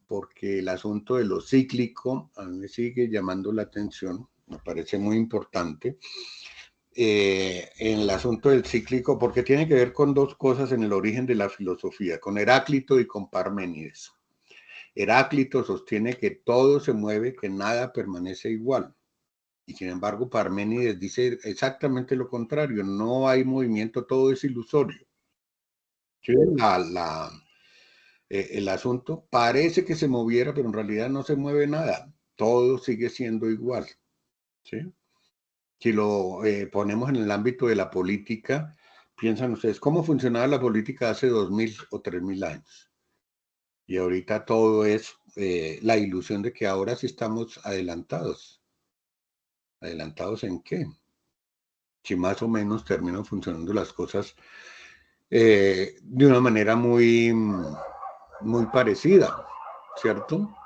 porque el asunto de lo cíclico a mí me sigue llamando la atención, me parece muy importante. En el asunto del cíclico, porque tiene que ver con dos cosas en el origen de la filosofía, con Heráclito y con Parménides. Heráclito sostiene que todo se mueve, que nada permanece igual. Y sin embargo, Parménides dice exactamente lo contrario, no hay movimiento, todo es ilusorio. ¿Sí? El asunto parece que se moviera, pero en realidad no se mueve nada, todo sigue siendo igual. ¿Sí? Si lo ponemos en el ámbito de la política, piensan ustedes, ¿cómo funcionaba la política hace 2000 o 3000 años? Y ahorita todo es la ilusión de que ahora sí estamos adelantados. ¿Adelantados en qué? Si más o menos terminan funcionando las cosas de una manera muy parecida, ¿cierto?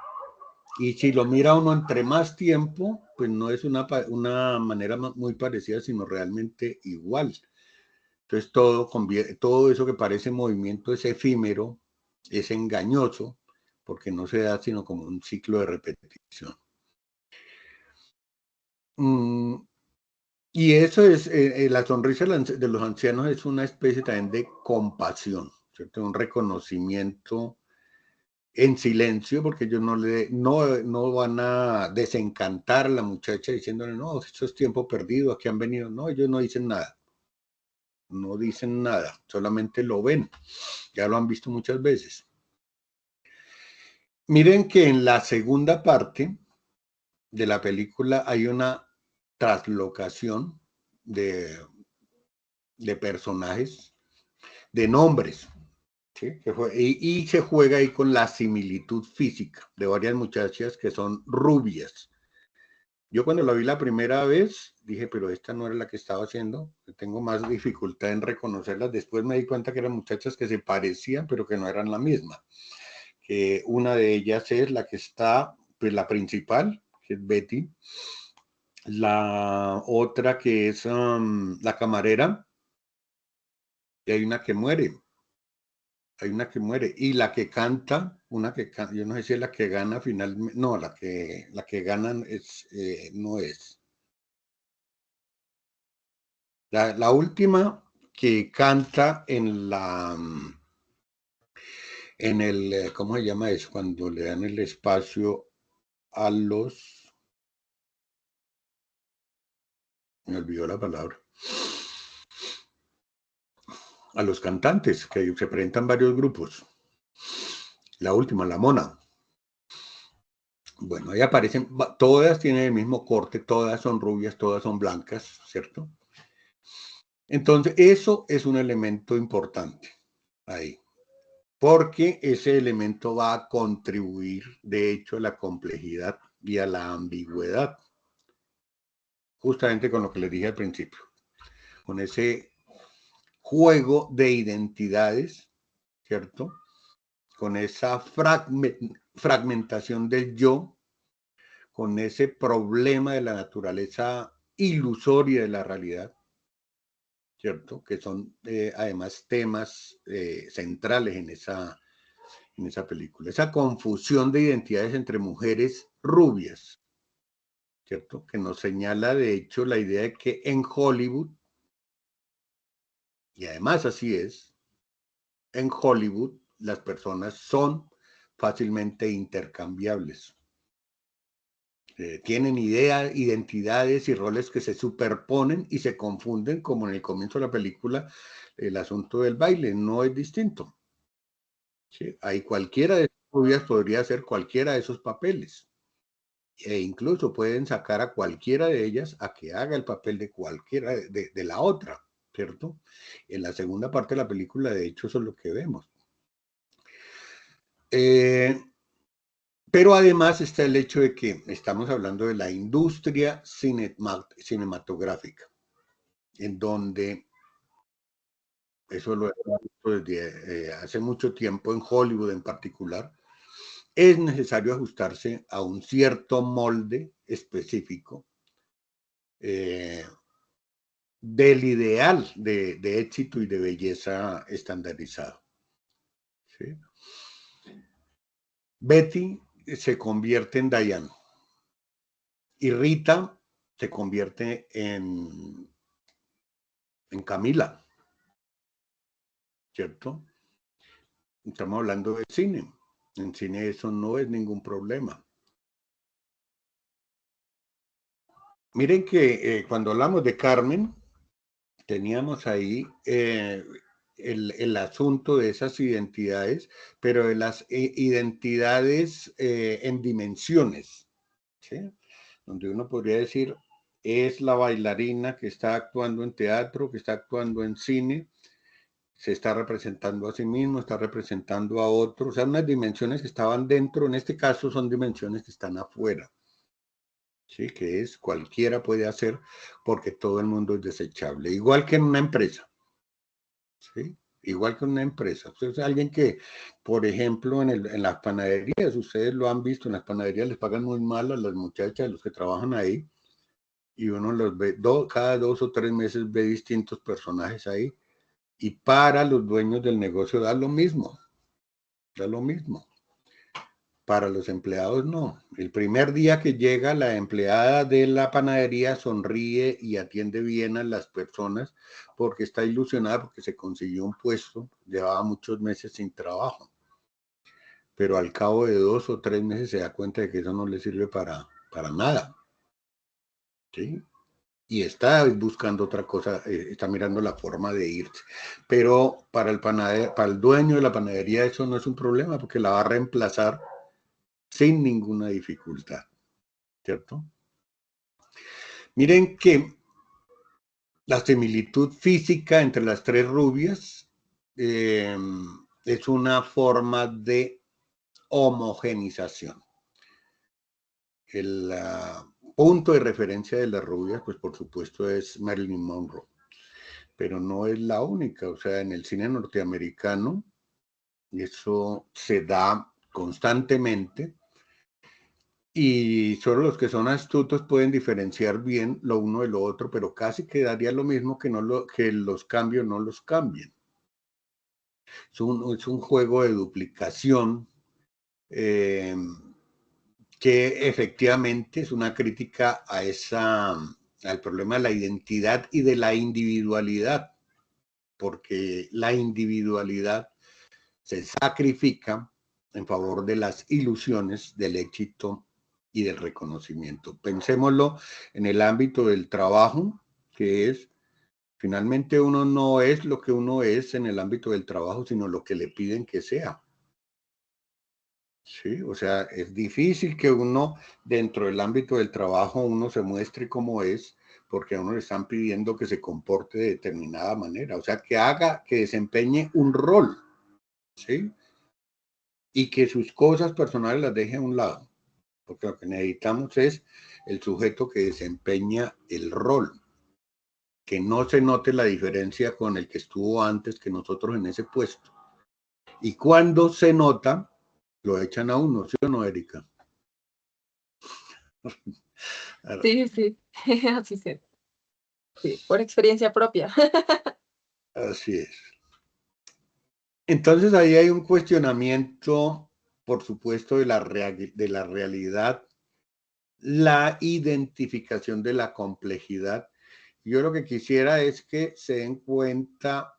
Y si lo mira uno entre más tiempo, pues no es una manera muy parecida, sino realmente igual. Entonces todo eso que parece movimiento es efímero, es engañoso, porque no se da sino como un ciclo de repetición. Y eso es, la sonrisa de los ancianos es una especie también de compasión, ¿cierto? Un reconocimiento en silencio, porque ellos no van a desencantar a la muchacha diciéndole, no, esto es tiempo perdido, aquí han venido. No, ellos no dicen nada. No dicen nada, solamente lo ven. Ya lo han visto muchas veces. Miren que en la segunda parte de la película hay una traslocación de personajes, de nombres, ¿sí? Y se juega ahí con la similitud física de varias muchachas que son rubias. Yo cuando la vi la primera vez dije, pero esta no era la que estaba haciendo, tengo más dificultad en reconocerlas. Después me di cuenta que eran muchachas que se parecían, pero que no eran la misma. Que una de ellas es la que está, pues la principal, que es Betty. La otra que es la camarera, y hay una que muere. Hay una que muere. Y la que canta, yo no sé si es la que gana finalmente, no, la que ganan no es. La última que canta en el, ¿cómo se llama eso? Cuando le dan el espacio a los, me olvidó la palabra, a los cantantes, que se presentan varios grupos. La última, la mona. Bueno, ahí aparecen, todas tienen el mismo corte, todas son rubias, todas son blancas, ¿cierto? Entonces, eso es un elemento importante ahí, porque ese elemento va a contribuir, de hecho, a la complejidad y a la ambigüedad, justamente con lo que les dije al principio, con ese juego de identidades, ¿cierto? Con esa fragmentación del yo, con ese problema de la naturaleza ilusoria de la realidad, ¿cierto? Que son además temas centrales en esa película. Esa confusión de identidades entre mujeres rubias, ¿cierto? Que nos señala de hecho la idea de que en Hollywood y además así es, en Hollywood las personas son fácilmente intercambiables. Tienen ideas, identidades y roles que se superponen y se confunden, como en el comienzo de la película, el asunto del baile, no es distinto. ¿Sí? Hay cualquiera de esas rubias podría hacer cualquiera de esos papeles. E incluso pueden sacar a cualquiera de ellas a que haga el papel de cualquiera de la otra, ¿cierto? En la segunda parte de la película, de hecho, eso es lo que vemos. Pero además está el hecho de que estamos hablando de la industria cinematográfica, en donde, eso lo hemos visto desde hace mucho tiempo en Hollywood en particular, es necesario ajustarse a un cierto molde específico del ideal de éxito y de belleza estandarizado. ¿Sí? Betty se convierte en Diane y Rita se convierte en Camila, ¿cierto? Estamos hablando de cine. En cine eso no es ningún problema. Miren que cuando hablamos de Carmen, teníamos ahí el asunto de esas identidades, pero de las identidades en dimensiones, ¿sí? Donde uno podría decir, es la bailarina que está actuando en teatro, que está actuando en cine, se está representando a sí mismo, está representando a otro, o sea, unas dimensiones que estaban dentro, en este caso son dimensiones que están afuera, ¿sí? Que es cualquiera puede hacer porque todo el mundo es desechable, igual que en una empresa, ¿sí? Igual que en una empresa. Usted es alguien que, por ejemplo, en las panaderías, ustedes lo han visto, en las panaderías les pagan muy mal a las muchachas, a los que trabajan ahí, y uno los ve, cada 2 o 3 meses ve distintos personajes ahí, y para los dueños del negocio da lo mismo, da lo mismo. Para los empleados no. El primer día que llega la empleada de la panadería sonríe y atiende bien a las personas porque está ilusionada porque se consiguió un puesto, llevaba muchos meses sin trabajo. Pero al cabo de 2 o 3 meses se da cuenta de que eso no le sirve para nada. ¿Sí? Y está buscando otra cosa, está mirando la forma de irse. Pero para el dueño de la panadería eso no es un problema porque la va a reemplazar sin ninguna dificultad, ¿cierto? Miren que la similitud física entre las 3 rubias es una forma de homogenización. El punto de referencia de las rubias, pues por supuesto es Marilyn Monroe, pero no es la única, o sea, en el cine norteamericano eso se da constantemente. Y solo los que son astutos pueden diferenciar bien lo uno de lo otro, pero casi quedaría lo mismo que los cambios no los cambien. Es un juego de duplicación que efectivamente es una crítica al problema de la identidad y de la individualidad, porque la individualidad se sacrifica en favor de las ilusiones del éxito y del reconocimiento. Pensémoslo en el ámbito del trabajo, que es, finalmente uno no es lo que uno es en el ámbito del trabajo, sino lo que le piden que sea. Sí, o sea, es difícil que uno, dentro del ámbito del trabajo, uno se muestre como es, porque a uno le están pidiendo que se comporte de determinada manera, o sea, que desempeñe un rol, ¿sí? Y que sus cosas personales las deje a un lado, porque lo que necesitamos es el sujeto que desempeña el rol, que no se note la diferencia con el que estuvo antes que nosotros en ese puesto. Y cuando se nota, lo echan a uno, ¿sí o no, Erika? Sí, sí, así es. Sí, por experiencia propia. Así es. Entonces ahí hay un cuestionamiento, por supuesto, de la realidad, la identificación de la complejidad. Yo lo que quisiera es que se den cuenta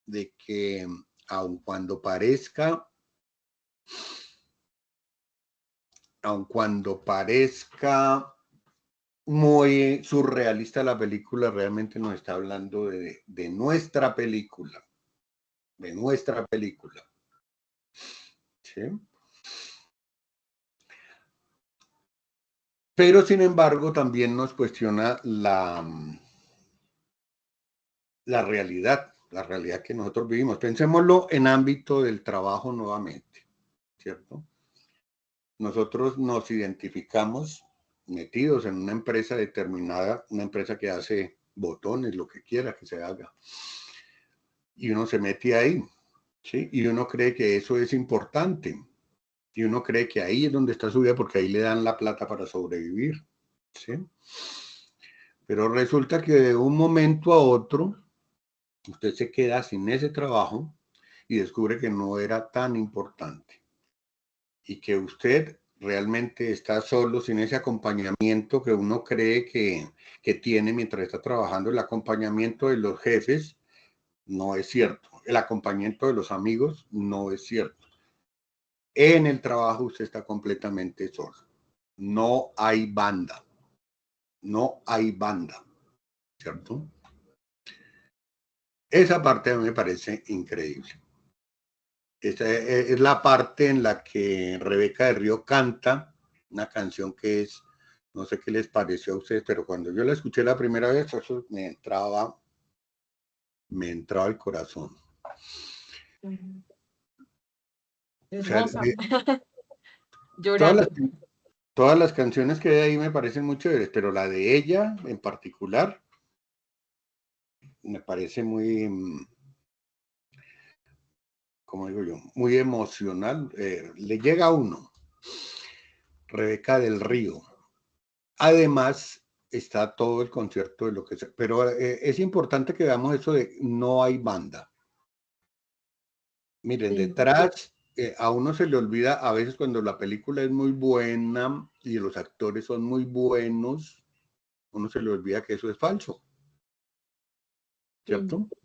de que aun cuando parezca muy surrealista la película, realmente nos está hablando de nuestra película, ¿sí? Pero sin embargo también nos cuestiona la realidad que nosotros vivimos. Pensémoslo en ámbito del trabajo nuevamente, ¿cierto? Nosotros nos identificamos metidos en una empresa determinada, una empresa que hace botones, lo que quiera que se haga. Y uno se mete ahí, ¿sí? Y uno cree que eso es importante. Y uno cree que ahí es donde está su vida porque ahí le dan la plata para sobrevivir, ¿sí? Pero resulta que de un momento a otro, usted se queda sin ese trabajo y descubre que no era tan importante. Y que usted realmente está solo, sin ese acompañamiento que uno cree que tiene mientras está trabajando. El acompañamiento de los jefes no es cierto. El acompañamiento de los amigos no es cierto. En el trabajo usted está completamente solo. No hay banda. No hay banda. ¿Cierto? Esa parte a mí me parece increíble. Esta es la parte en la que Rebeca del Río canta una canción que es, no sé qué les pareció a ustedes, pero cuando yo la escuché la primera vez, eso me entraba el corazón. Hermosa. O sea, Llorando. todas las canciones que hay ahí me parecen muy chéveres, pero la de ella en particular me parece muy, como digo yo, muy emocional. Le llega a uno. Rebeca del Río. Además, está todo el concierto de lo que sea. Pero es importante que veamos eso de no hay banda. Miren, Sí. detrás a uno se le olvida a veces cuando la película es muy buena y los actores son muy buenos, uno se le olvida que eso es falso. ¿Cierto? Sí.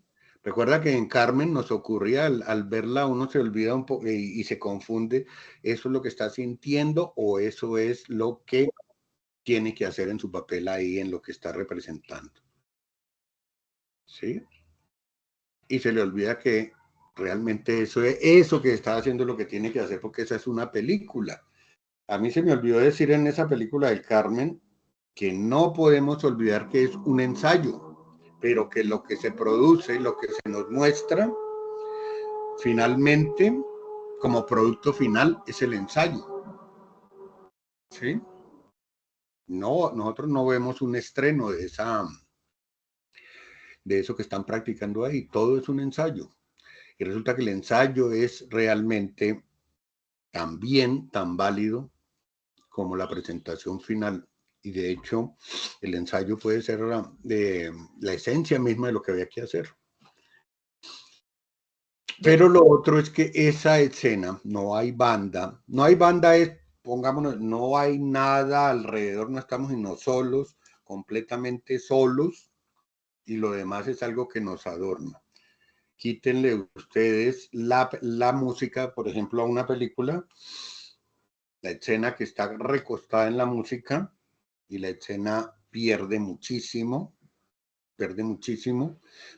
Recuerda que en Carmen nos ocurría al verla, uno se olvida un poco y se confunde, ¿eso es lo que está sintiendo o eso es lo que tiene que hacer en su papel ahí, en lo que está representando? ¿Sí? Y se le olvida que realmente eso que está haciendo es lo que tiene que hacer, porque esa es una película. A mí se me olvidó decir en esa película del Carmen que no podemos olvidar que es un ensayo, pero que lo que se produce, lo que se nos muestra, finalmente, como producto final, es el ensayo. ¿Sí? No, nosotros no vemos un estreno de eso que están practicando ahí. Todo es un ensayo. Y resulta que el ensayo es realmente también tan válido como la presentación final. Y de hecho, el ensayo puede ser la esencia misma de lo que había que hacer. Pero lo otro es que esa escena, no hay banda es, pongámonos, no hay nada alrededor, no estamos sino solos, completamente solos, y lo demás es algo que nos adorna. Quítenle ustedes la música, por ejemplo, a una película, la escena que está recostada en la música, y la escena pierde muchísimo,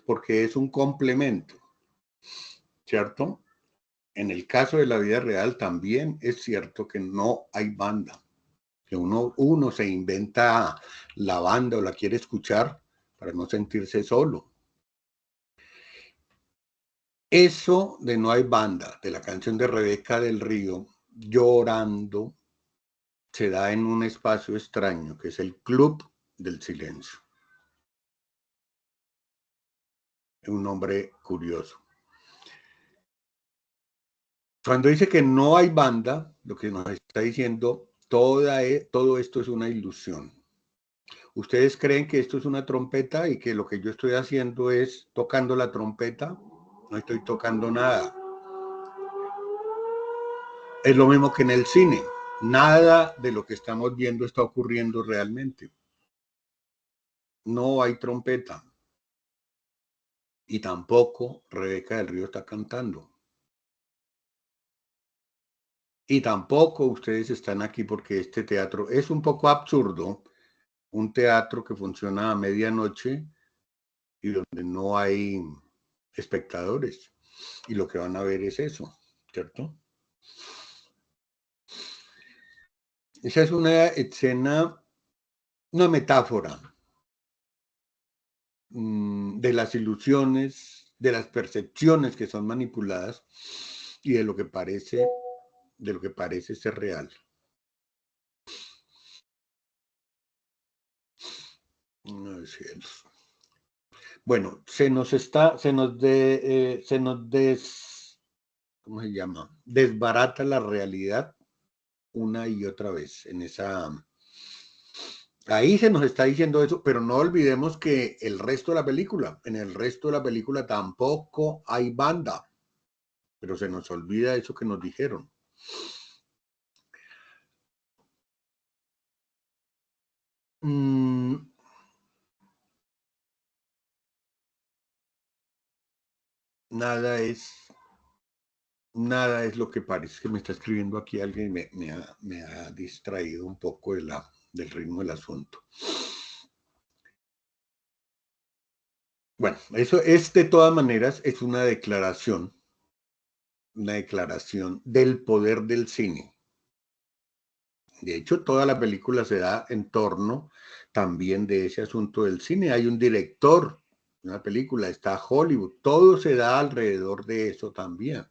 porque es un complemento, ¿cierto? En el caso de la vida real también es cierto que no hay banda, que uno se inventa la banda o la quiere escuchar para no sentirse solo. Eso de no hay banda, de la canción de Rebeca del Río, llorando, se da en un espacio extraño, que es el Club del Silencio. Es un nombre curioso. Cuando dice que no hay banda, lo que nos está diciendo, todo esto es una ilusión. ¿Ustedes creen que esto es una trompeta y que lo que yo estoy haciendo es tocando la trompeta? No estoy tocando nada. Es lo mismo que en el cine. Nada de lo que estamos viendo está ocurriendo realmente. No hay trompeta. Y tampoco Rebeca del Río está cantando. Y tampoco ustedes están aquí porque este teatro es un poco absurdo. Un teatro que funciona a medianoche y donde no hay espectadores. Y lo que van a ver es eso, ¿cierto? Esa es una escena, una metáfora de las ilusiones, de las percepciones que son manipuladas y de lo que parece ser real. No, cielos. Bueno, ¿cómo se llama? Desbarata la realidad una y otra vez en esa. Ahí se nos está diciendo eso, pero no olvidemos que en el resto de la película tampoco hay banda, pero se nos olvida eso que nos dijeron. Nada es lo que parece. Que me está escribiendo aquí alguien y me ha distraído un poco del ritmo del asunto. Bueno, eso es de todas maneras, es una declaración del poder del cine. De hecho, toda la película se da en torno también de ese asunto del cine. Hay un director, una película, está Hollywood, todo se da alrededor de eso también.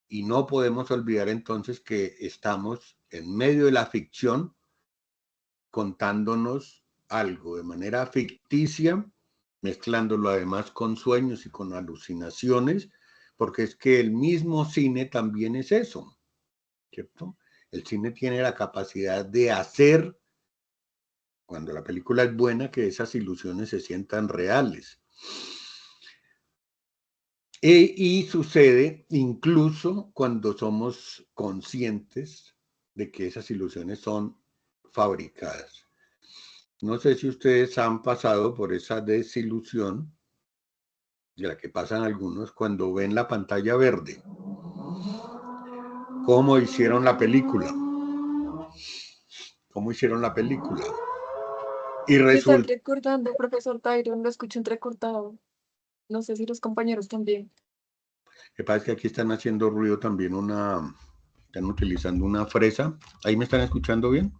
Y no podemos olvidar entonces que estamos en medio de la ficción contándonos algo de manera ficticia, mezclándolo además con sueños y con alucinaciones, porque es que el mismo cine también es eso, ¿cierto? El cine tiene la capacidad de hacer, cuando la película es buena, que esas ilusiones se sientan reales. Y sucede incluso cuando somos conscientes de que esas ilusiones son fabricadas. No sé si ustedes han pasado por esa desilusión de la que pasan algunos cuando ven la pantalla verde. ¿Cómo hicieron la película? Y Me está resulta... entrecortando, profesor Tyron, lo escucho entrecortado. No sé si los compañeros también. Que pasa que aquí están haciendo ruido también están utilizando una fresa. ¿Ahí me están escuchando bien?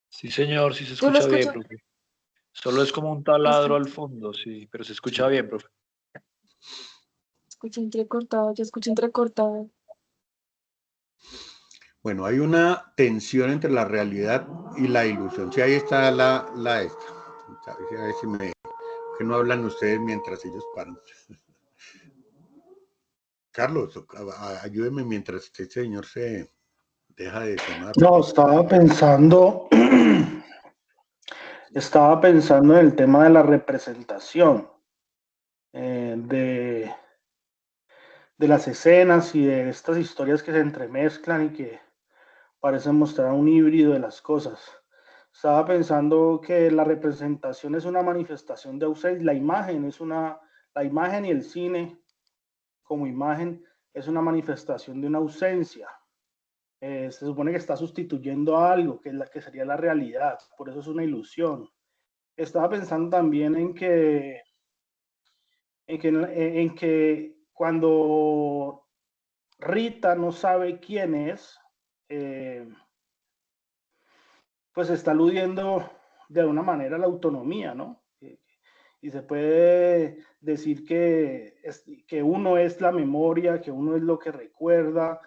Sí, señor, sí se ¿Tú lo escucha bien, escuchas? profe. Solo es como un taladro al fondo, sí, pero se escucha bien, profe. Escucho entrecortado, yo escucho entrecortado. Bueno, hay una tensión entre la realidad y la ilusión. Sí, ahí está la esta. A ver si que no hablan ustedes mientras ellos paran. Carlos, ayúdeme mientras este señor se deja de sonar. No, estaba pensando en el tema de la representación de las escenas y de estas historias que se entremezclan y que parecen mostrar un híbrido de las cosas. Estaba pensando que la representación es una manifestación de ausencia, la imagen y el cine como imagen es una manifestación de una ausencia. Se supone que está sustituyendo a algo que sería la realidad, por eso es una ilusión. Estaba pensando también en que cuando Rita no sabe quién es, pues está aludiendo de alguna manera a la autonomía, ¿no? Y se puede decir que uno es la memoria, que uno es lo que recuerda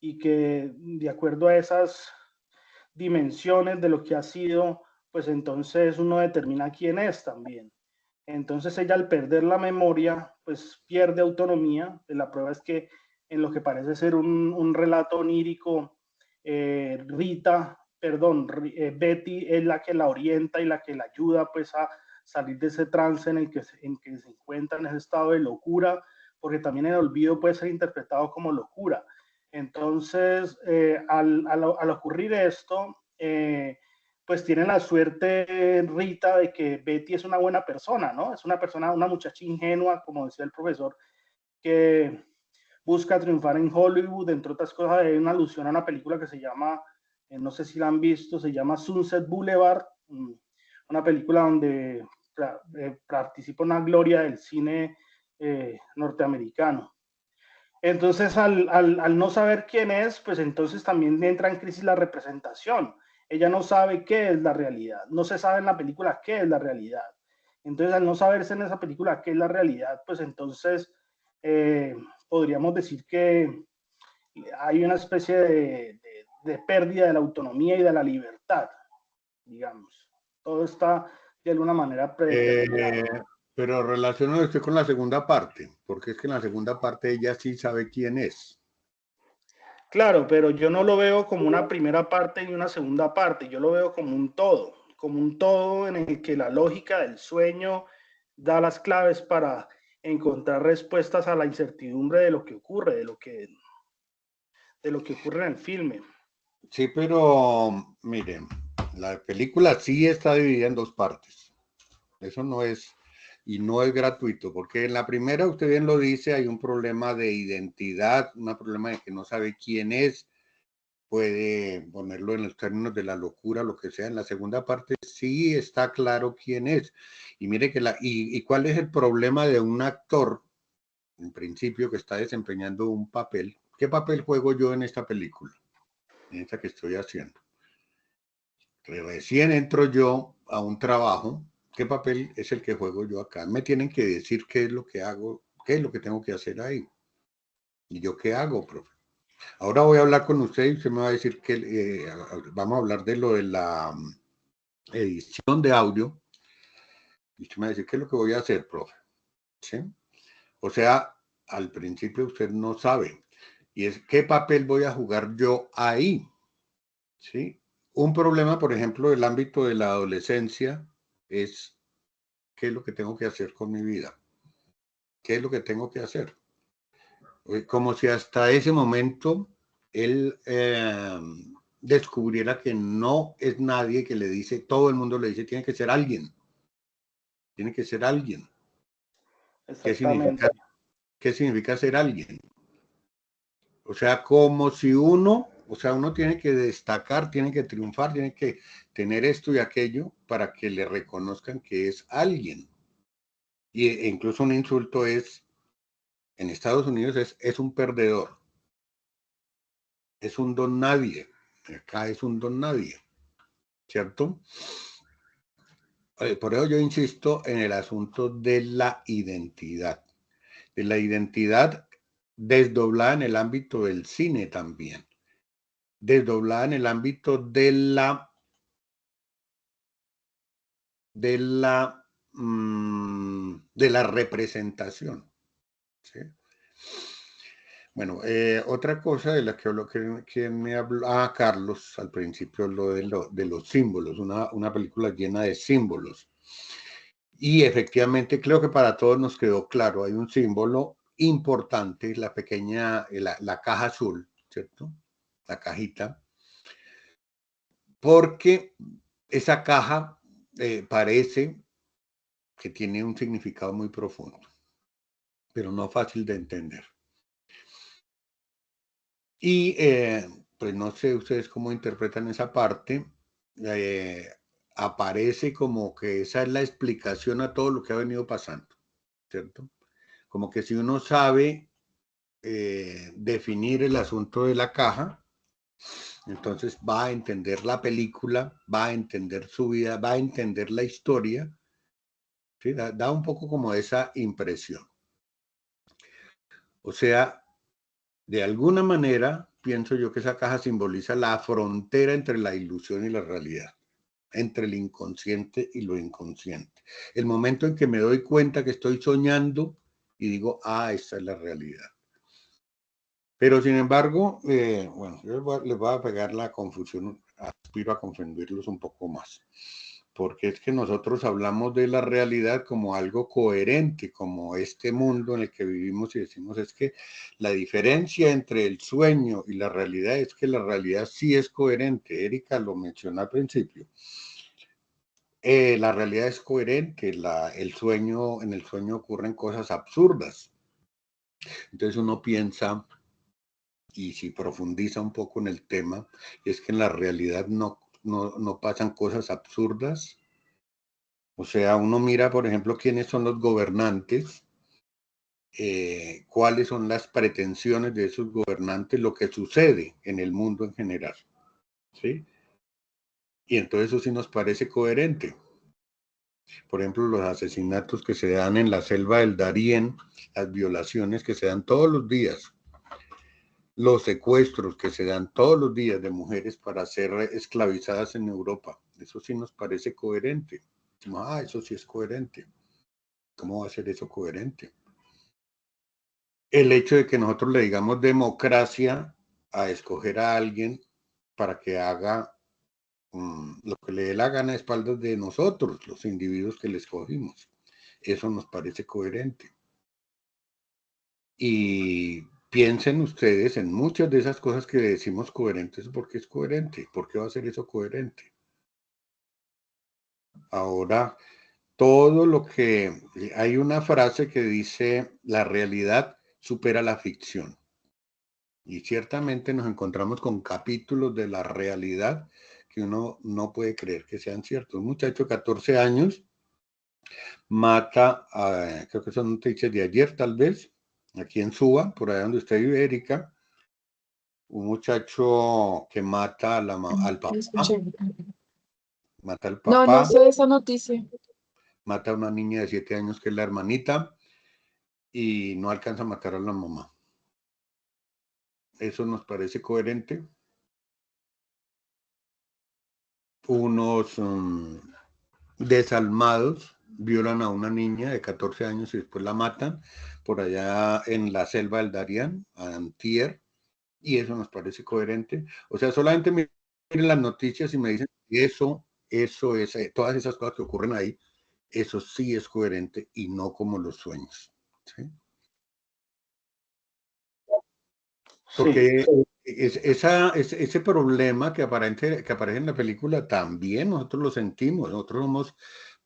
y que de acuerdo a esas dimensiones de lo que ha sido, pues entonces uno determina quién es también. Entonces ella al perder la memoria, pues pierde autonomía. La prueba es que en lo que parece ser un relato onírico, Betty es la que la orienta y la que la ayuda pues a salir de ese trance en que se encuentra, en ese estado de locura, porque también el olvido puede ser interpretado como locura. Entonces, al ocurrir esto, pues tiene la suerte, Rita, de que Betty es una buena persona, ¿no? Es una persona, una muchacha ingenua, como decía el profesor, que busca triunfar en Hollywood. Entre otras cosas, hay una alusión a una película que se llama, no sé si la han visto, se llama Sunset Boulevard, una película donde participa una gloria del cine norteamericano. Entonces, al no saber quién es, pues entonces también entra en crisis la representación. Ella no sabe qué es la realidad, no se sabe en la película qué es la realidad. Entonces, al no saberse en esa película qué es la realidad, pues entonces podríamos decir que hay una especie de pérdida de la autonomía y de la libertad, digamos. Todo está de alguna manera predeterminado. Pero relacionado usted con la segunda parte, porque es que en la segunda parte ella sí sabe quién es. Claro, pero yo no lo veo como una primera parte y una segunda parte, yo lo veo como un todo en el que la lógica del sueño da las claves para encontrar respuestas a la incertidumbre de lo que ocurre, de lo que ocurre en el filme. Sí, pero miren, la película sí está dividida en dos partes. Eso no es, y no es gratuito, porque en la primera, usted bien lo dice, hay un problema de identidad, un problema de que no sabe quién es, puede ponerlo en los términos de la locura, lo que sea. En la segunda parte sí está claro quién es. Y mire que y cuál es el problema de un actor, en principio, que está desempeñando un papel. ¿Qué papel juego yo en esta película? En esta que estoy haciendo. Recién entro yo a un trabajo. ¿Qué papel es el que juego yo acá? Me tienen que decir qué es lo que hago, qué es lo que tengo que hacer ahí. ¿Y yo qué hago, profe? Ahora voy a hablar con usted y usted me va a decir que vamos a hablar de lo de la edición de audio. Y usted me va a decir qué es lo que voy a hacer, profe. ¿Sí? O sea, al principio usted no sabe. Y es qué papel voy a jugar yo ahí. ¿Sí? Un problema, por ejemplo, del ámbito de la adolescencia es qué es lo que tengo que hacer con mi vida. ¿Qué es lo que tengo que hacer? Como si hasta ese momento él descubriera que no es nadie que le dice, todo el mundo le dice, tiene que ser alguien. Tiene que ser alguien. ¿Qué significa ser alguien? O sea, como si uno tiene que destacar, tiene que triunfar, tiene que tener esto y aquello para que le reconozcan que es alguien. E incluso un insulto es, en Estados Unidos es un perdedor. Es un don nadie. Acá es un don nadie. ¿Cierto? Por eso yo insisto en el asunto de la identidad. De la identidad desdoblada en el ámbito del cine también. Desdoblada en el ámbito de la representación. ¿Sí? Bueno, otra cosa de la que habló, ¿quién me habló? Carlos, al principio habló de los símbolos, una película llena de símbolos. Y efectivamente creo que para todos nos quedó claro, hay un símbolo importante, la pequeña, la caja azul, ¿cierto? La cajita, porque esa caja parece que tiene un significado muy profundo, pero no fácil de entender. Y pues no sé ustedes cómo interpretan esa parte, aparece como que esa es la explicación a todo lo que ha venido pasando, ¿cierto? Como que si uno sabe definir el asunto de la caja, entonces va a entender la película, va a entender su vida, va a entender la historia. ¿Sí? Da un poco como esa impresión. O sea, de alguna manera, pienso yo que esa caja simboliza la frontera entre la ilusión y la realidad, entre el inconsciente y lo inconsciente. El momento en que me doy cuenta que estoy soñando y digo, esta es la realidad. Pero sin embargo, bueno, yo les voy a pegar la confusión, aspiro a confundirlos un poco más. porque es que nosotros hablamos de la realidad como algo coherente, como este mundo en el que vivimos, y decimos es que la diferencia entre el sueño y la realidad es que la realidad sí es coherente. Erika lo mencionó al principio. La realidad es coherente, en el sueño ocurren cosas absurdas. Entonces uno piensa, y si profundiza un poco en el tema, es que en la realidad no pasan cosas absurdas. O sea, uno mira, por ejemplo, quiénes son los gobernantes, cuáles son las pretensiones de esos gobernantes, lo que sucede en el mundo en general, ¿sí? Y entonces eso sí nos parece coherente. Por ejemplo, los asesinatos que se dan en la selva del Darién, las violaciones que se dan todos los días, los secuestros que se dan todos los días de mujeres para ser esclavizadas en Europa, eso sí nos parece coherente. Eso sí es coherente. ¿Cómo va a ser eso coherente? El hecho de que nosotros le digamos democracia a escoger a alguien para que haga lo que le dé la gana a espaldas de nosotros, los individuos que le escogimos. Eso nos parece coherente. Y piensen ustedes en muchas de esas cosas que decimos coherentes, porque es coherente. ¿Por qué va a ser eso coherente? Ahora, todo lo que... Hay una frase que dice, la realidad supera la ficción. Y ciertamente nos encontramos con capítulos de la realidad que uno no puede creer que sean ciertos. Un muchacho de 14 años mata, creo que son noticias de ayer tal vez, aquí en Suba, por allá donde usted vive, Erika, un muchacho que mata al papá, mata al No, no papá, sé esa noticia. mata a una niña de 7 años que es la hermanita y no alcanza a matar a la mamá. Eso nos parece coherente. Unos desalmados violan a una niña de 14 años y después la matan por allá en la selva del Darién, antier, y eso nos parece coherente. O sea, solamente miren las noticias y me dicen que eso es, todas esas cosas que ocurren ahí, eso sí es coherente y no como los sueños, ¿sí? Porque ese problema que aparece en la película también nosotros lo sentimos. Nosotros somos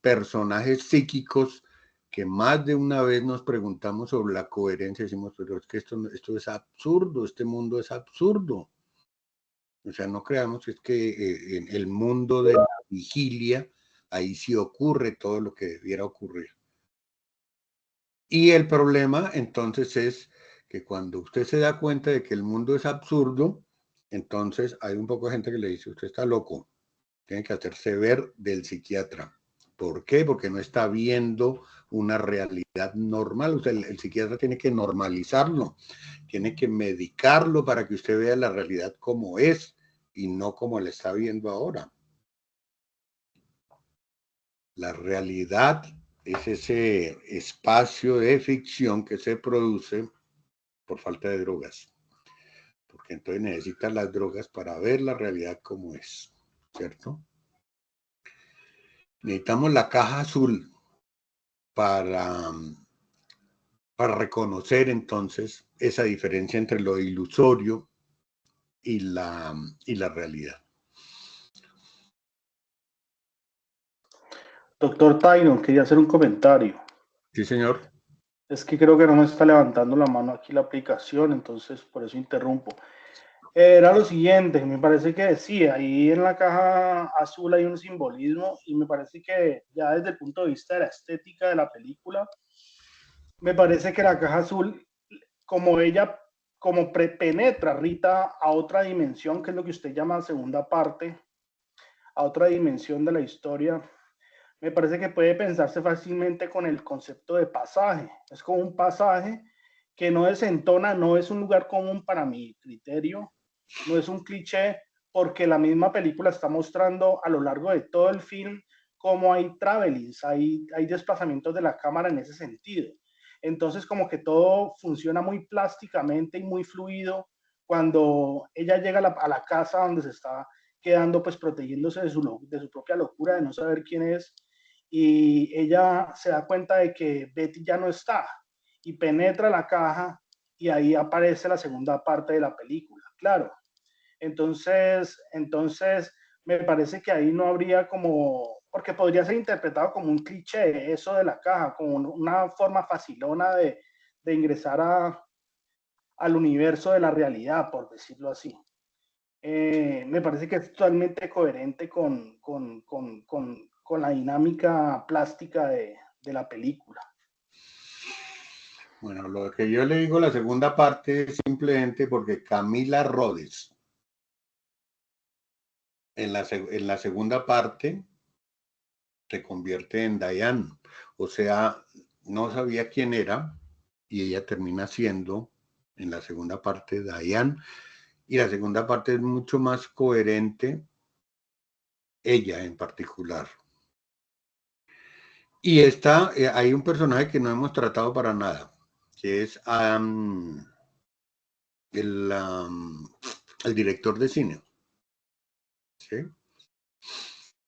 personajes psíquicos que más de una vez nos preguntamos sobre la coherencia. Decimos, pero es que esto es absurdo, este mundo es absurdo. O sea, no creamos que es que en el mundo de la vigilia, ahí sí ocurre todo lo que debiera ocurrir. Y el problema entonces es que cuando usted se da cuenta de que el mundo es absurdo, entonces hay un poco de gente que le dice, usted está loco, tiene que hacerse ver del psiquiatra. ¿Por qué? Porque no está viendo una realidad normal. O sea, el psiquiatra tiene que normalizarlo, tiene que medicarlo para que usted vea la realidad como es y no como la está viendo ahora. La realidad es ese espacio de ficción que se produce por falta de drogas, porque entonces necesitas las drogas para ver la realidad como es, ¿cierto? Necesitamos la caja azul para reconocer entonces esa diferencia entre lo ilusorio y la realidad. Doctor Tyron, quería hacer un comentario. Sí, señor. Es que creo que no me está levantando la mano aquí la aplicación, entonces por eso interrumpo. Era lo siguiente, me parece que sí, ahí en la caja azul hay un simbolismo y me parece que ya desde el punto de vista de la estética de la película, me parece que la caja azul, como ella, como penetra Rita a otra dimensión, que es lo que usted llama segunda parte, a otra dimensión de la historia, me parece que puede pensarse fácilmente con el concepto de pasaje. Es como un pasaje que no desentona, no es un lugar común para mi criterio, no es un cliché, porque la misma película está mostrando a lo largo de todo el film cómo hay travelings, hay desplazamientos de la cámara en ese sentido. Entonces como que todo funciona muy plásticamente y muy fluido cuando ella llega a la casa donde se está quedando pues protegiéndose de su propia locura, de no saber quién es, y ella se da cuenta de que Betty ya no está y penetra la caja y ahí aparece la segunda parte de la película, claro. Entonces me parece que ahí no habría como, porque podría ser interpretado como un cliché, eso de la caja, como una forma facilona de ingresar al universo de la realidad, por decirlo así. Me parece que es totalmente coherente con la dinámica plástica de la película. Bueno, lo que yo le digo la segunda parte es simplemente porque Camila Rhodes en la segunda parte se convierte en Diane, o sea, no sabía quién era y ella termina siendo en la segunda parte Diane, y la segunda parte es mucho más coherente, ella en particular. Y hay un personaje que no hemos tratado para nada, que es el director de cine, ¿sí?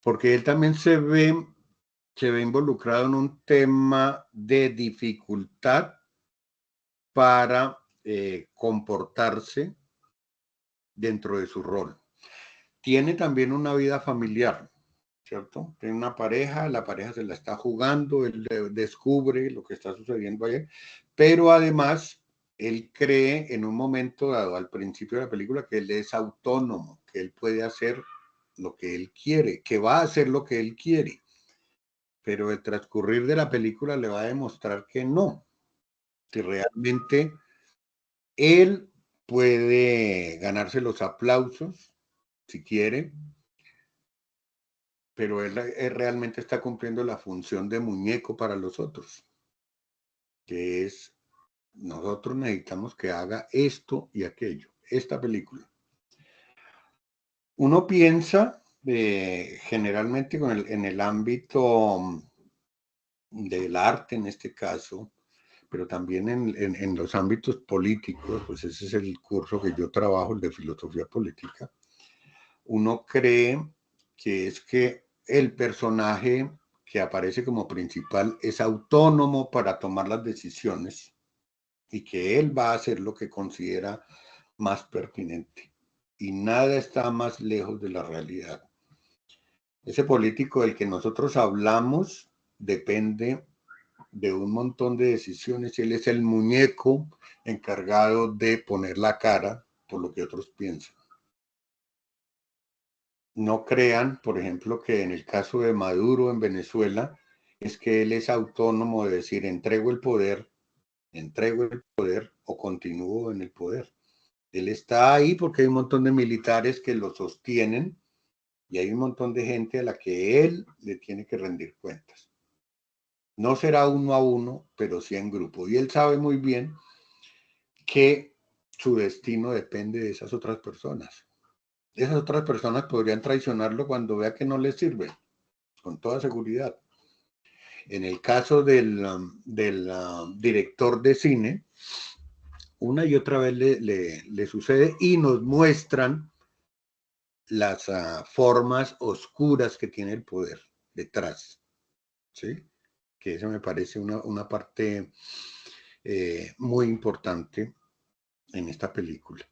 Porque él también se ve involucrado en un tema de dificultad para comportarse dentro de su rol. Tiene también una vida familiar, ¿cierto? Tiene una pareja, la pareja se la está jugando, él descubre lo que está sucediendo ayer, pero además él cree en un momento dado, al principio de la película, que él es autónomo, que él puede hacer lo que él quiere, que va a hacer lo que él quiere. Pero el transcurrir de la película le va a demostrar que no, que realmente él puede ganarse los aplausos si quiere, pero él realmente está cumpliendo la función de muñeco para los otros, que es, nosotros necesitamos que haga esto y aquello, esta película. Uno piensa generalmente en el ámbito del arte en este caso, pero también en los ámbitos políticos, pues ese es el curso que yo trabajo, el de filosofía política. Uno cree que es que el personaje que aparece como principal es autónomo para tomar las decisiones y que él va a hacer lo que considera más pertinente. Y nada está más lejos de la realidad. Ese político del que nosotros hablamos depende de un montón de decisiones. Él es el muñeco encargado de poner la cara por lo que otros piensan. No crean, por ejemplo, que en el caso de Maduro en Venezuela, es que él es autónomo de decir entrego el poder o continúo en el poder. Él está ahí porque hay un montón de militares que lo sostienen y hay un montón de gente a la que él le tiene que rendir cuentas. No será uno a uno, pero sí en grupo. Y él sabe muy bien que su destino depende de esas otras personas. Esas otras personas podrían traicionarlo cuando vea que no les sirve, con toda seguridad. En el caso del director de cine, una y otra vez le sucede y nos muestran las formas oscuras que tiene el poder detrás, ¿sí? Que eso me parece una parte muy importante en esta película.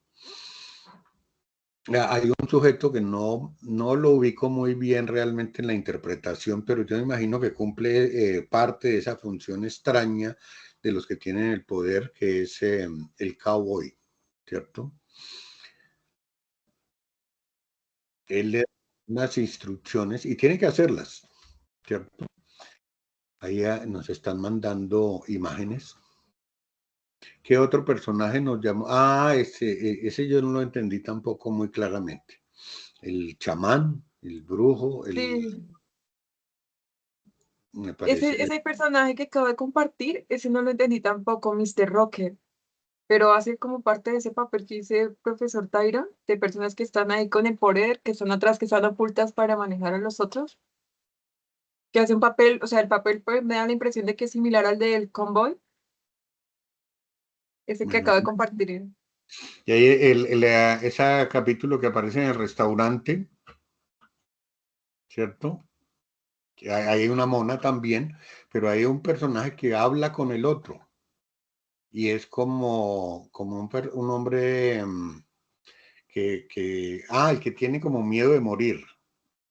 Hay un sujeto que no lo ubico muy bien realmente en la interpretación, pero yo me imagino que cumple parte de esa función extraña de los que tienen el poder, que es el cowboy, ¿cierto? Él le da unas instrucciones y tiene que hacerlas, ¿cierto? Ahí nos están mandando imágenes. ¿Qué otro personaje nos llamó? Ese yo no lo entendí tampoco muy claramente. El chamán, el brujo, Sí. me parece. Ese personaje que acabo de compartir, ese no lo entendí tampoco, Mr. Rocker, pero hace como parte de ese papel que dice el profesor Tyra, de personas que están ahí con el poder, que son otras que están ocultas para manejar a los otros, que hace un papel, o sea, el papel pues, me da la impresión de que es similar al del Convoy, ese que Bueno, acabo de compartir. y ahí ese capítulo que aparece en el restaurante, ¿cierto? Que hay una mona también, pero hay un personaje que habla con el otro. Y es como un hombre el que tiene como miedo de morir.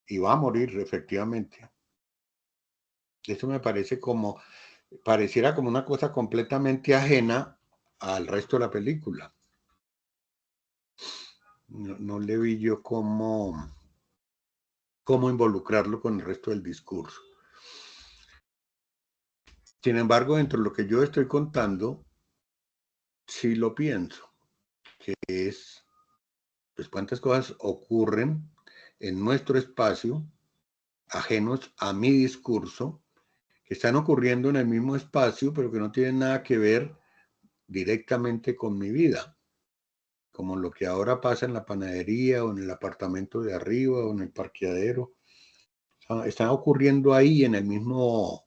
Y va a morir, efectivamente. Eso me parece pareciera como una cosa completamente ajena al resto de la película. No le vi yo cómo involucrarlo con el resto del discurso. Sin embargo, dentro de lo que yo estoy contando, sí lo pienso, que es, pues cuántas cosas ocurren en nuestro espacio, ajenos a mi discurso, que están ocurriendo en el mismo espacio, pero que no tienen nada que ver directamente con mi vida, como lo que ahora pasa en la panadería o en el apartamento de arriba o en el parqueadero. Están ocurriendo ahí en el mismo